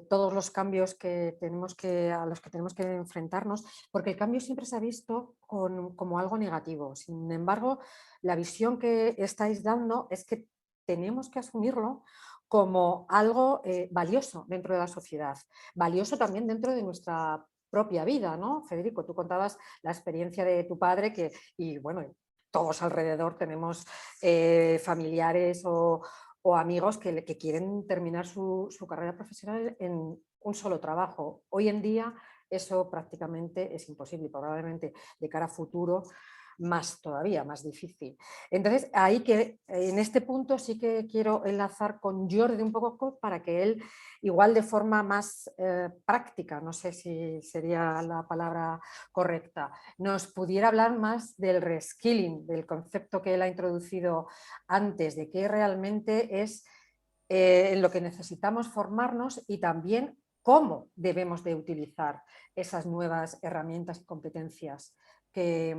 todos los cambios a los que tenemos que enfrentarnos, porque el cambio siempre se ha visto como algo negativo. Sin embargo, la visión que estáis dando es que tenemos que asumirlo como algo valioso dentro de la sociedad, valioso también dentro de nuestra propia vida, ¿no? Federico, tú contabas la experiencia de tu padre y bueno, todos alrededor tenemos familiares o amigos que quieren terminar su carrera profesional en un solo trabajo. Hoy en día eso prácticamente es imposible y probablemente de cara a futuro más todavía, más difícil. Entonces, en este punto sí que quiero enlazar con Jordi un poco para que él, igual de forma más práctica, no sé si sería la palabra correcta, nos pudiera hablar más del reskilling, del concepto que él ha introducido antes, de qué realmente es en lo que necesitamos formarnos y también cómo debemos de utilizar esas nuevas herramientas y competencias que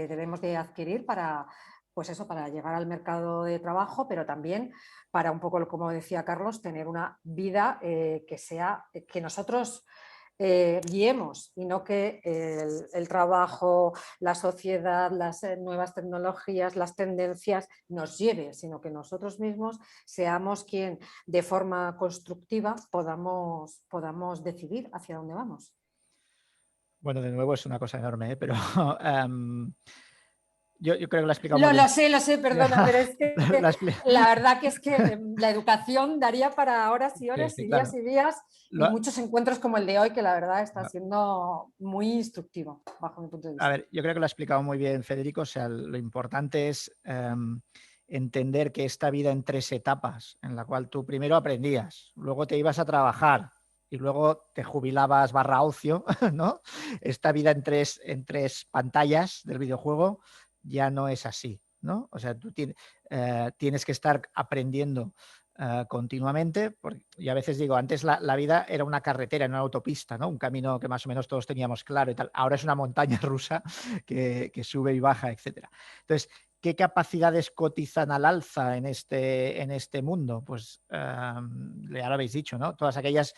debemos de adquirir para, pues eso, para llegar al mercado de trabajo, pero también para un poco, como decía Carlos, tener una vida que nosotros guiemos y no que el trabajo, la sociedad, las nuevas tecnologías, las tendencias nos lleve, sino que nosotros mismos seamos quien de forma constructiva podamos decidir hacia dónde vamos. Bueno, de nuevo es una cosa enorme, pero yo creo que lo he explicado muy bien. Lo sé, perdona, pero es que la verdad que es que la educación daría para horas y horas y días y días y muchos encuentros como el de hoy, que la verdad está siendo muy instructivo, bajo mi punto de vista. A ver, yo creo que lo ha explicado muy bien Federico. O sea, lo importante es entender que esta vida en 3 etapas, en la cual tú primero aprendías, luego te ibas a trabajar y luego te jubilabas / ocio, ¿no? Esta vida en tres pantallas del videojuego ya no es así, ¿no? O sea, tú tienes que estar aprendiendo continuamente, y a veces digo, antes la vida era una carretera, en una autopista, ¿no? Un camino que más o menos todos teníamos claro y tal. Ahora es una montaña rusa que sube y baja, etcétera. Entonces, ¿qué capacidades cotizan al alza en este mundo? Pues ya lo habéis dicho, ¿no? Todas aquellas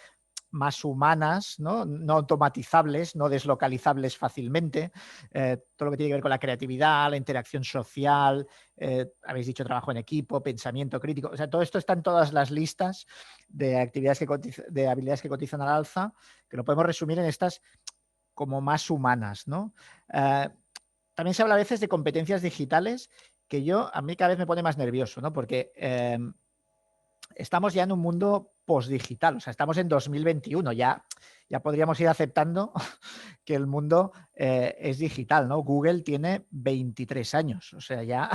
más humanas, ¿no? No automatizables, no deslocalizables fácilmente, todo lo que tiene que ver con la creatividad, la interacción social, habéis dicho trabajo en equipo, pensamiento crítico, o sea, todo esto está en todas las listas de actividades de habilidades que cotizan al alza, que lo podemos resumir en estas como más humanas, ¿no? También se habla a veces de competencias digitales que a mí cada vez me pone más nervioso, ¿no? Porque estamos ya en un mundo postdigital, o sea, estamos en 2021, ya podríamos ir aceptando que el mundo es digital, ¿no? Google tiene 23 años, o sea, ya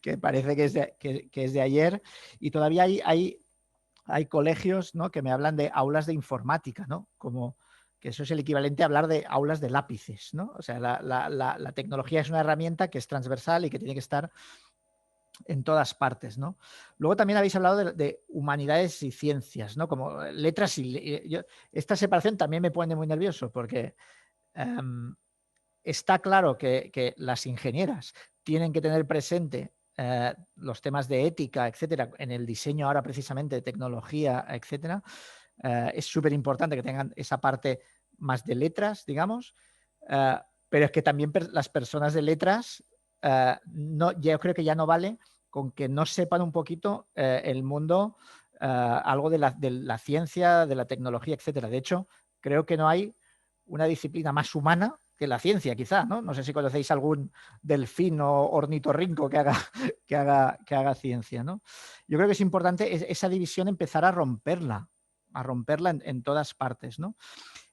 que parece que es de ayer, y todavía hay colegios, ¿no?, que me hablan de aulas de informática, ¿no? Como que eso es el equivalente a hablar de aulas de lápices, ¿no? O sea, la tecnología es una herramienta que es transversal y que tiene que estar en todas partes, ¿no? Luego también habéis hablado de humanidades y ciencias, ¿no? Como letras esta separación también me pone muy nervioso porque está claro que las ingenieras tienen que tener presente los temas de ética, etcétera, en el diseño ahora precisamente de tecnología, etcétera. Es súper importante que tengan esa parte más de letras, digamos, pero es que también las personas de letras yo creo que ya no vale con que no sepan un poquito el mundo, algo de la ciencia, de la tecnología, etcétera. De hecho, creo que no hay una disciplina más humana que la ciencia, quizá, ¿no? No sé si conocéis algún delfín o ornitorrinco que haga ciencia, ¿no? Yo creo que es importante esa división empezar a romperla en todas partes, ¿no?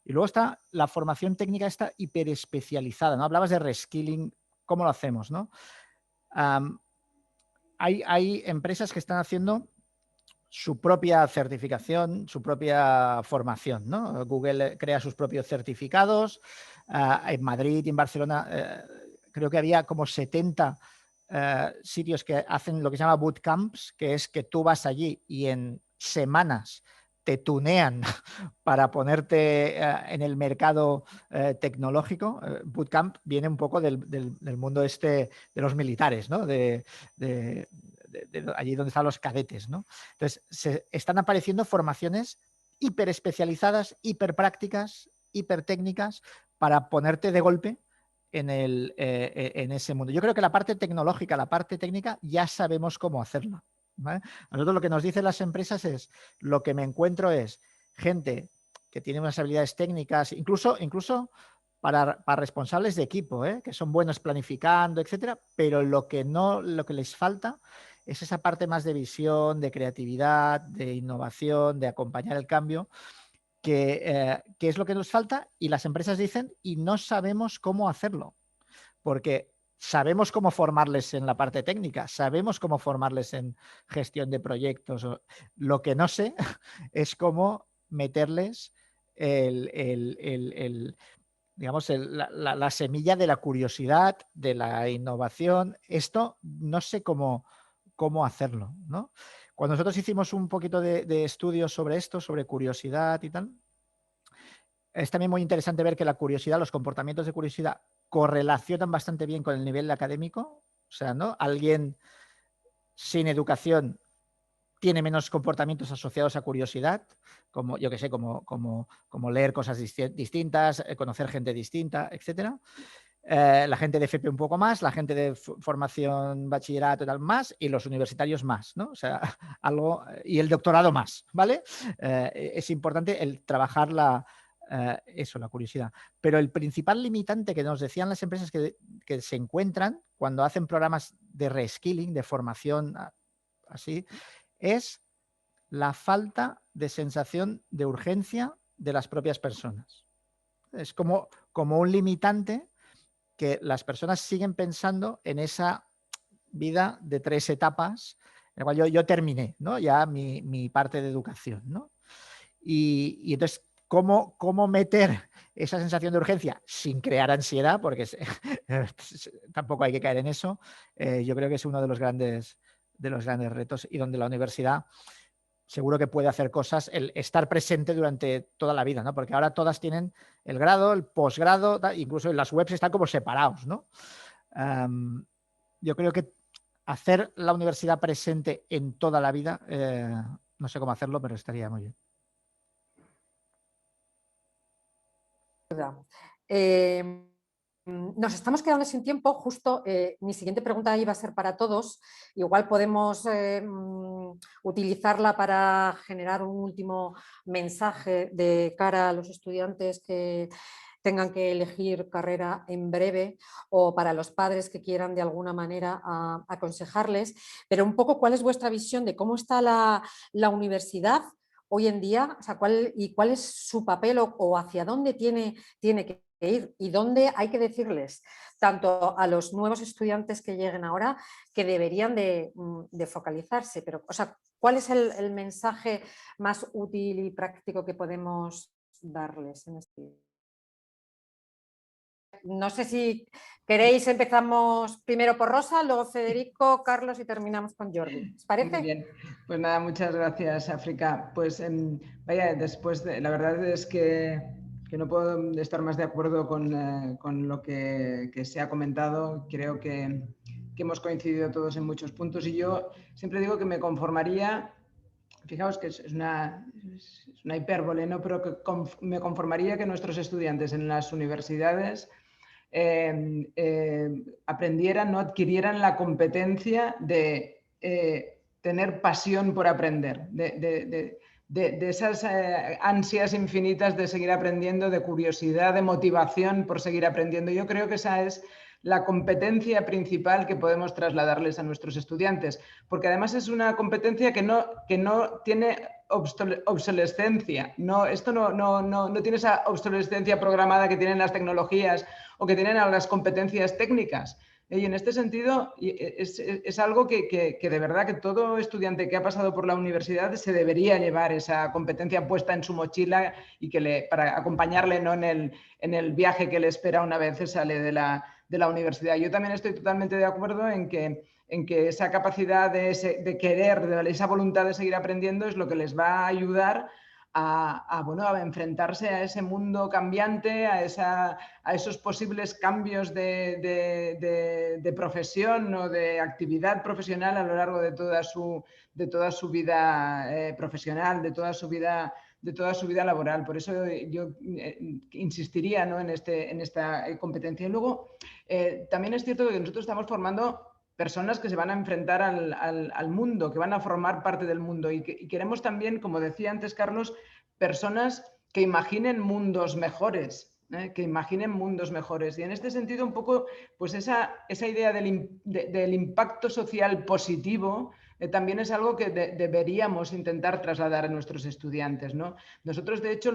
Y luego está la formación técnica esta hiperespecializada, ¿no? Hablabas de reskilling, ¿cómo lo hacemos, no? Hay empresas que están haciendo su propia certificación, su propia formación, ¿no? Google crea sus propios certificados. En Madrid y en Barcelona creo que había como 70 sitios que hacen lo que se llama bootcamps, que es que tú vas allí y en semanas te tunean para ponerte en el mercado tecnológico. Bootcamp viene un poco del mundo de los militares, ¿no? De allí donde están los cadetes, ¿no? Entonces, están apareciendo formaciones hiperespecializadas, hiperprácticas, hipertécnicas para ponerte de golpe en ese mundo. Yo creo que la parte tecnológica, la parte técnica, ya sabemos cómo hacerla, ¿vale? A nosotros lo que nos dicen las empresas es, lo que me encuentro es gente que tiene unas habilidades técnicas, incluso para responsables de equipo, que son buenos planificando, etcétera, pero lo que les falta es esa parte más de visión, de creatividad, de innovación, de acompañar el cambio, que es lo que nos falta, y las empresas dicen, y no sabemos cómo hacerlo, porque sabemos cómo formarles en la parte técnica, sabemos cómo formarles en gestión de proyectos. Lo que no sé es cómo meterles digamos, la semilla de la curiosidad, de la innovación. Esto no sé cómo hacerlo, ¿no? Cuando nosotros hicimos un poquito de estudios sobre esto, sobre curiosidad y tal, es también muy interesante ver que la curiosidad, los comportamientos de curiosidad correlacionan bastante bien con el nivel académico. O sea, ¿no? Alguien sin educación tiene menos comportamientos asociados a curiosidad, como, yo que sé, como leer cosas distintas, conocer gente distinta, etcétera. La gente de FP un poco más, la gente de formación bachillerato y tal más, y los universitarios más, ¿no? O sea, algo, y el doctorado más, ¿vale? Es importante el trabajar la curiosidad. Pero el principal limitante que nos decían las empresas que se encuentran cuando hacen programas de reskilling, de formación así, es la falta de sensación de urgencia de las propias personas. Es como un limitante que las personas siguen pensando en esa vida de 3 etapas, en la cual yo terminé, ¿no? Ya mi parte de educación, ¿no? Y entonces, ¿cómo meter esa sensación de urgencia sin crear ansiedad? Porque tampoco hay que caer en eso. Yo creo que es uno de los grandes retos, y donde la universidad seguro que puede hacer cosas, el estar presente durante toda la vida, ¿no? Porque ahora todas tienen el grado, el posgrado, incluso en las webs están como separados, ¿no? Yo creo que hacer la universidad presente en toda la vida, no sé cómo hacerlo, pero estaría muy bien. Nos estamos quedando sin tiempo. Justo mi siguiente pregunta iba a ser para todos. Igual podemos utilizarla para generar un último mensaje de cara a los estudiantes que tengan que elegir carrera en breve, o para los padres que quieran de alguna manera aconsejarles. Pero un poco, ¿cuál es vuestra visión de cómo está la universidad hoy en día? O sea, ¿cuál es su papel o hacia dónde tiene que ir, y dónde hay que decirles tanto a los nuevos estudiantes que lleguen ahora que deberían de focalizarse? Pero, o sea, ¿cuál es el mensaje más útil y práctico que podemos darles en este? No sé si queréis, empezamos primero por Rosa, luego Federico, Carlos y terminamos con Jordi. ¿Os parece? Muy bien, pues nada, muchas gracias, África. Pues vaya, la verdad es que no puedo estar más de acuerdo con lo que se ha comentado. Creo que hemos coincidido todos en muchos puntos, y yo siempre digo que me conformaría, fijaos que es una hipérbole, ¿no? Pero que me conformaría que nuestros estudiantes en las universidades aprendieran, no adquirieran la competencia de tener pasión por aprender, de esas ansias infinitas de seguir aprendiendo, de curiosidad, de motivación por seguir aprendiendo. Yo creo que esa es la competencia principal que podemos trasladarles a nuestros estudiantes, porque además es una competencia que no tiene obsolescencia. Esto no tiene esa obsolescencia programada que tienen las tecnologías o que tienen las competencias técnicas. Y en este sentido es algo que de verdad que todo estudiante que ha pasado por la universidad se debería llevar esa competencia puesta en su mochila, y para acompañarle, ¿no?, en el viaje que le espera una vez se sale de la universidad. Yo también estoy totalmente de acuerdo en que esa capacidad de querer, de esa voluntad de seguir aprendiendo, es lo que les va a ayudar a enfrentarse a ese mundo cambiante, a esos posibles cambios de profesión o de actividad profesional a lo largo de toda su vida profesional, de toda su vida laboral. Por eso yo insistiría, ¿no?, en esta competencia. Y luego también es cierto que nosotros estamos formando personas que se van a enfrentar al mundo, que van a formar parte del mundo, y queremos también, como decía antes Carlos, personas que imaginen mundos mejores, que imaginen mundos mejores. Y en este sentido, un poco, pues esa idea del impacto social positivo también es algo que deberíamos intentar trasladar a nuestros estudiantes, ¿no? Nosotros, de hecho,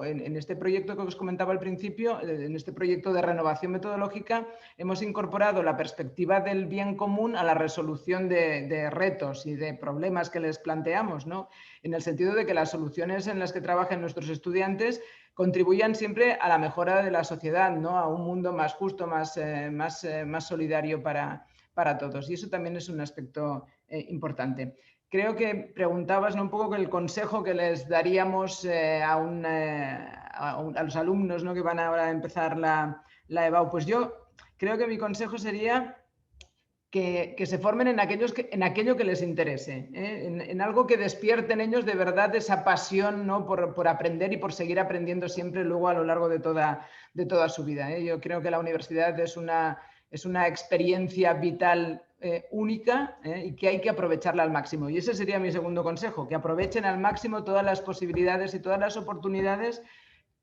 en este proyecto que os comentaba al principio, en este proyecto de renovación metodológica, hemos incorporado la perspectiva del bien común a la resolución de retos y de problemas que les planteamos, ¿no? En el sentido de que las soluciones en las que trabajen nuestros estudiantes contribuyan siempre a la mejora de la sociedad, ¿no?, a un mundo más justo, más solidario para todos. Y eso también es un aspecto importante. Creo que preguntabas, ¿no?, un poco el consejo que les daríamos a los alumnos, ¿no?, que van ahora a empezar la EBAU. Pues yo creo que mi consejo sería que se formen en aquello que les interese, en algo que despierte en ellos de verdad esa pasión, ¿no?, por aprender y por seguir aprendiendo siempre luego a lo largo de toda su vida. Yo creo que la universidad es una experiencia vital única, y que hay que aprovecharla al máximo. Y ese sería mi segundo consejo, que aprovechen al máximo todas las posibilidades y todas las oportunidades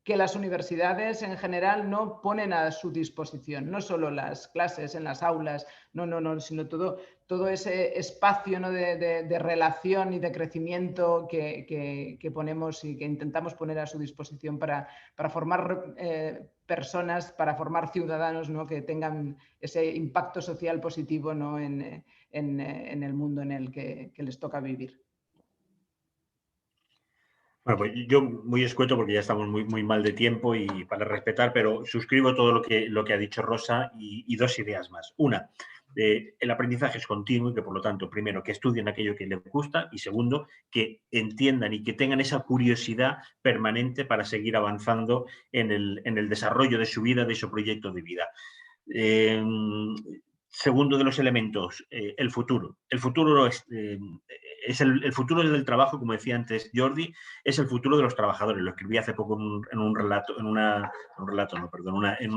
que las universidades en general no ponen a su disposición, no solo las clases en las aulas, no, sino todo ese espacio, ¿no?, de relación y de crecimiento que ponemos y que intentamos poner a su disposición para formar personas, para formar ciudadanos, ¿no?, que tengan ese impacto social positivo, ¿no?, en el mundo en el que les toca vivir. Bueno, pues yo muy escueto porque ya estamos muy mal de tiempo y para respetar, pero suscribo todo lo que ha dicho Rosa y dos ideas más. Una, el aprendizaje es continuo y que por lo tanto, primero, que estudien aquello que les gusta y segundo, que entiendan y que tengan esa curiosidad permanente para seguir avanzando en el desarrollo de su vida, de su proyecto de vida. Segundo de los elementos, el futuro. El futuro es el futuro del trabajo, como decía antes Jordi, es el futuro de los trabajadores. Lo escribí hace poco en un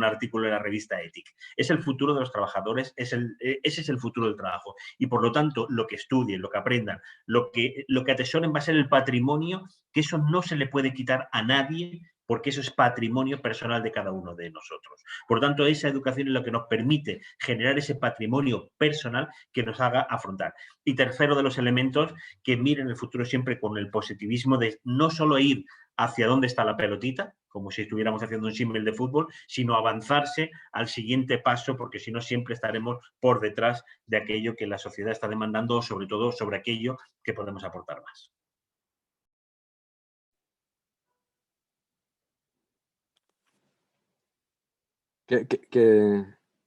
artículo de la revista Ethic. Es el futuro de los trabajadores, ese es el futuro del trabajo. Y por lo tanto, lo que estudien, lo que aprendan, lo que atesoren va a ser el patrimonio, que eso no se le puede quitar a nadie, porque eso es patrimonio personal de cada uno de nosotros. Por tanto, esa educación es lo que nos permite generar ese patrimonio personal que nos haga afrontar. Y tercero de los elementos, que miren el futuro siempre con el positivismo de no solo ir hacia dónde está la pelotita, como si estuviéramos haciendo un símil de fútbol, sino avanzarse al siguiente paso, porque si no siempre estaremos por detrás de aquello que la sociedad está demandando, o sobre todo sobre aquello que podemos aportar más.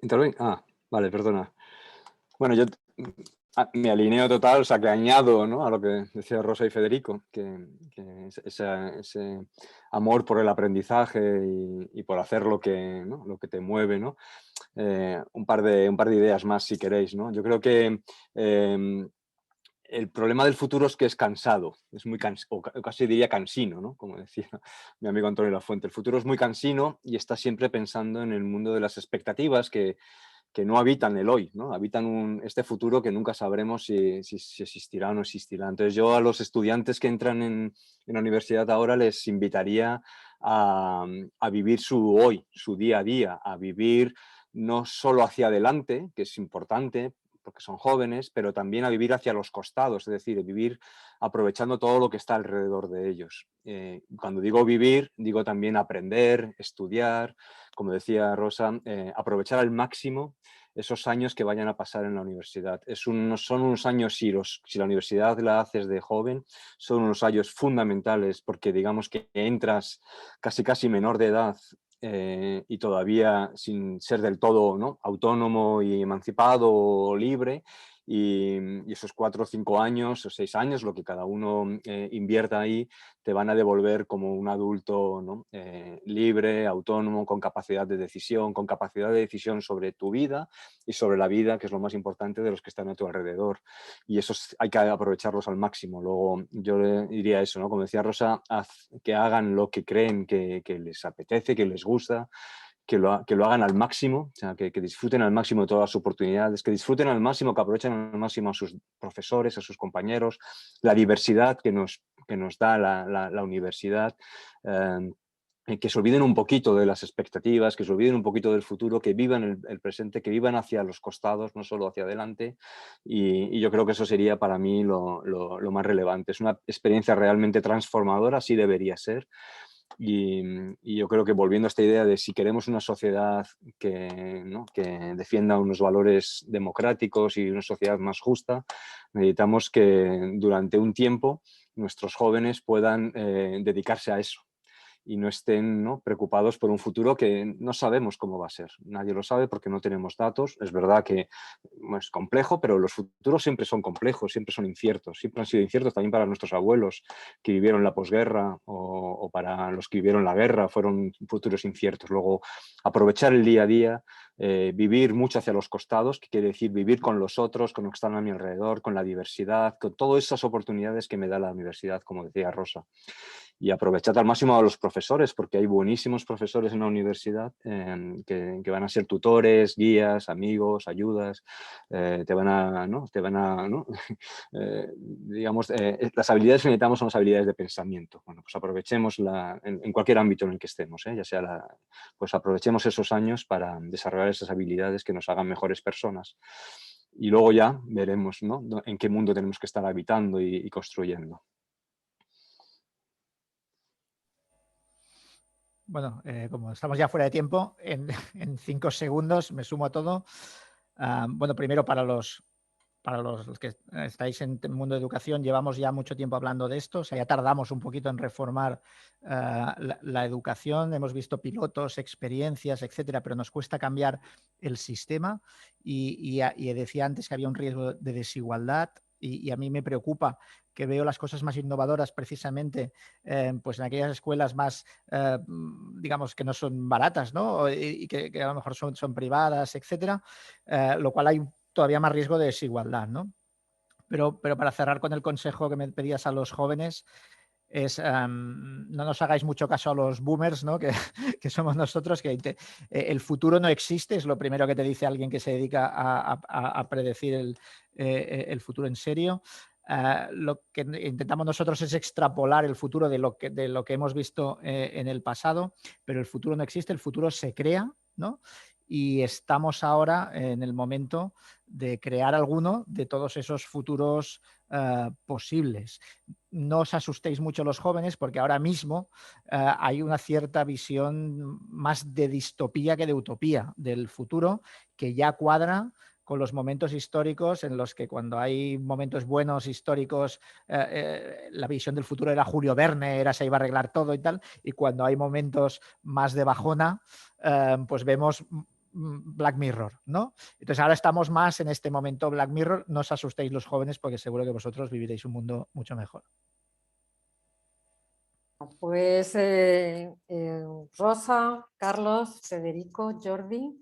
¿Intervengo? Ah, vale, perdona. Bueno, yo me alineo total, o sea, que añado, ¿no?, a lo que decía Rosa y Federico, que ese amor por el aprendizaje y por hacer lo que, ¿no?, lo que te mueve, ¿no? Un par de ideas más, si queréis, ¿no? Yo creo que el problema del futuro es que es cansado, es muy o casi diría cansino, ¿no?, como decía mi amigo Antonio Lafuente. El futuro es muy cansino y está siempre pensando en el mundo de las expectativas que no habitan el hoy, ¿no? Habitan este futuro que nunca sabremos si existirá o no existirá. Entonces yo a los estudiantes que entran en la universidad ahora les invitaría a vivir su hoy, su día a día, a vivir no solo hacia adelante, que es importante, porque son jóvenes, pero también a vivir hacia los costados, es decir, vivir aprovechando todo lo que está alrededor de ellos. Cuando digo vivir, digo también aprender, estudiar, como decía Rosa, aprovechar al máximo esos años que vayan a pasar en la universidad. Son unos años, si la universidad la haces de joven, son unos años fundamentales porque digamos que entras casi menor de edad y todavía sin ser del todo, ¿no?, autónomo y emancipado o libre, y esos 4 o 5 años o 6 años, lo que cada uno invierta ahí, te van a devolver como un adulto, ¿no?, libre, autónomo, con capacidad de decisión sobre tu vida y sobre la vida, que es lo más importante, de los que están a tu alrededor. Y esos hay que aprovecharlos al máximo. Luego yo le diría eso, ¿no?, como decía Rosa, que hagan lo que creen que les apetece, que les gusta, que lo hagan al máximo, o sea, que disfruten al máximo de todas las oportunidades, que disfruten al máximo, que aprovechen al máximo a sus profesores, a sus compañeros, la diversidad que nos da la universidad, que se olviden un poquito de las expectativas, que se olviden un poquito del futuro, que vivan el presente, que vivan hacia los costados, no solo hacia adelante, y yo creo que eso sería para mí lo más relevante. Es una experiencia realmente transformadora, así debería ser. Y yo creo que volviendo a esta idea de si queremos una sociedad que defienda unos valores democráticos y una sociedad más justa, necesitamos que durante un tiempo nuestros jóvenes puedan dedicarse a eso y no estén, ¿no?, preocupados por un futuro que no sabemos cómo va a ser. Nadie lo sabe porque no tenemos datos. Es verdad que es complejo, pero los futuros siempre son complejos, siempre son inciertos. Siempre han sido inciertos también para nuestros abuelos que vivieron la posguerra o para los que vivieron la guerra, fueron futuros inciertos. Luego, aprovechar el día a día, vivir mucho hacia los costados, que quiere decir vivir con los otros, con lo que están a mi alrededor, con la diversidad, con todas esas oportunidades que me da la universidad, como decía Rosa. Y aprovechad al máximo a los profesores, porque hay buenísimos profesores en la universidad que van a ser tutores, guías, amigos, ayudas, te van a, ¿no? ¿no? Digamos, las habilidades que necesitamos son las habilidades de pensamiento. Bueno, pues aprovechemos en cualquier ámbito en el que estemos, ya sea pues aprovechemos esos años para desarrollar esas habilidades que nos hagan mejores personas. Y luego ya veremos, ¿no?, en qué mundo tenemos que estar habitando y construyendo. Bueno, como estamos ya fuera de tiempo, en 5 segundos me sumo a todo. Bueno, primero para los que estáis en el mundo de educación, llevamos ya mucho tiempo hablando de esto, o sea, ya tardamos un poquito en reformar la educación, hemos visto pilotos, experiencias, etcétera, pero nos cuesta cambiar el sistema y decía antes que había un riesgo de desigualdad y a mí me preocupa que veo las cosas más innovadoras precisamente pues en aquellas escuelas más, digamos, que no son baratas, ¿no? Y que a lo mejor son privadas, etcétera, lo cual hay todavía más riesgo de desigualdad, ¿no? Pero para cerrar con el consejo que me pedías a los jóvenes, es no nos hagáis mucho caso a los boomers, ¿no? que somos nosotros, que el futuro no existe, es lo primero que te dice alguien que se dedica a predecir el futuro en serio. Lo que intentamos nosotros es extrapolar el futuro de lo que hemos visto en el pasado, pero el futuro no existe, el futuro se crea, ¿no? Y estamos ahora en el momento de crear alguno de todos esos futuros posibles. No os asustéis mucho los jóvenes porque ahora mismo hay una cierta visión más de distopía que de utopía del futuro que ya cuadra con los momentos históricos en los que cuando hay momentos buenos históricos la visión del futuro era Julio Verne, se iba a arreglar todo y tal, y cuando hay momentos más de bajona pues vemos Black Mirror, ¿no? Entonces ahora estamos más en este momento Black Mirror. No os asustéis los jóvenes porque seguro que vosotros viviréis un mundo mucho mejor. Pues Rosa, Carlos, Federico, Jordi,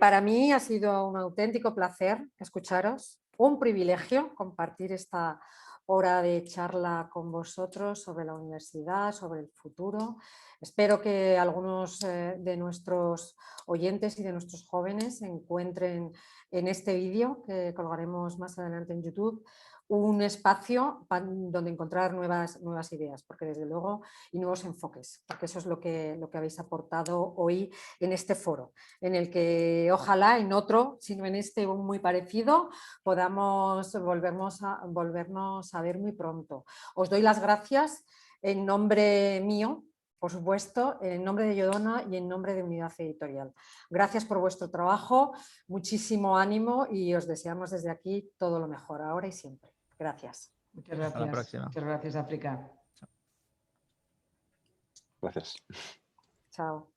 para mí ha sido un auténtico placer escucharos, un privilegio compartir esta hora de charla con vosotros sobre la universidad, sobre el futuro. Espero que algunos de nuestros oyentes y de nuestros jóvenes encuentren en este vídeo que colgaremos más adelante en YouTube un espacio donde encontrar nuevas ideas, porque desde luego, y nuevos enfoques, porque eso es lo que habéis aportado hoy en este foro, en el que ojalá en otro, sino en este muy parecido, podamos volvernos a ver muy pronto. Os doy las gracias en nombre mío, por supuesto, en nombre de Yodona y en nombre de Unidad Editorial. Gracias por vuestro trabajo, muchísimo ánimo y os deseamos desde aquí todo lo mejor, ahora y siempre. Gracias. Muchas gracias. Hasta la próxima. Muchas gracias, África. Gracias. Chao.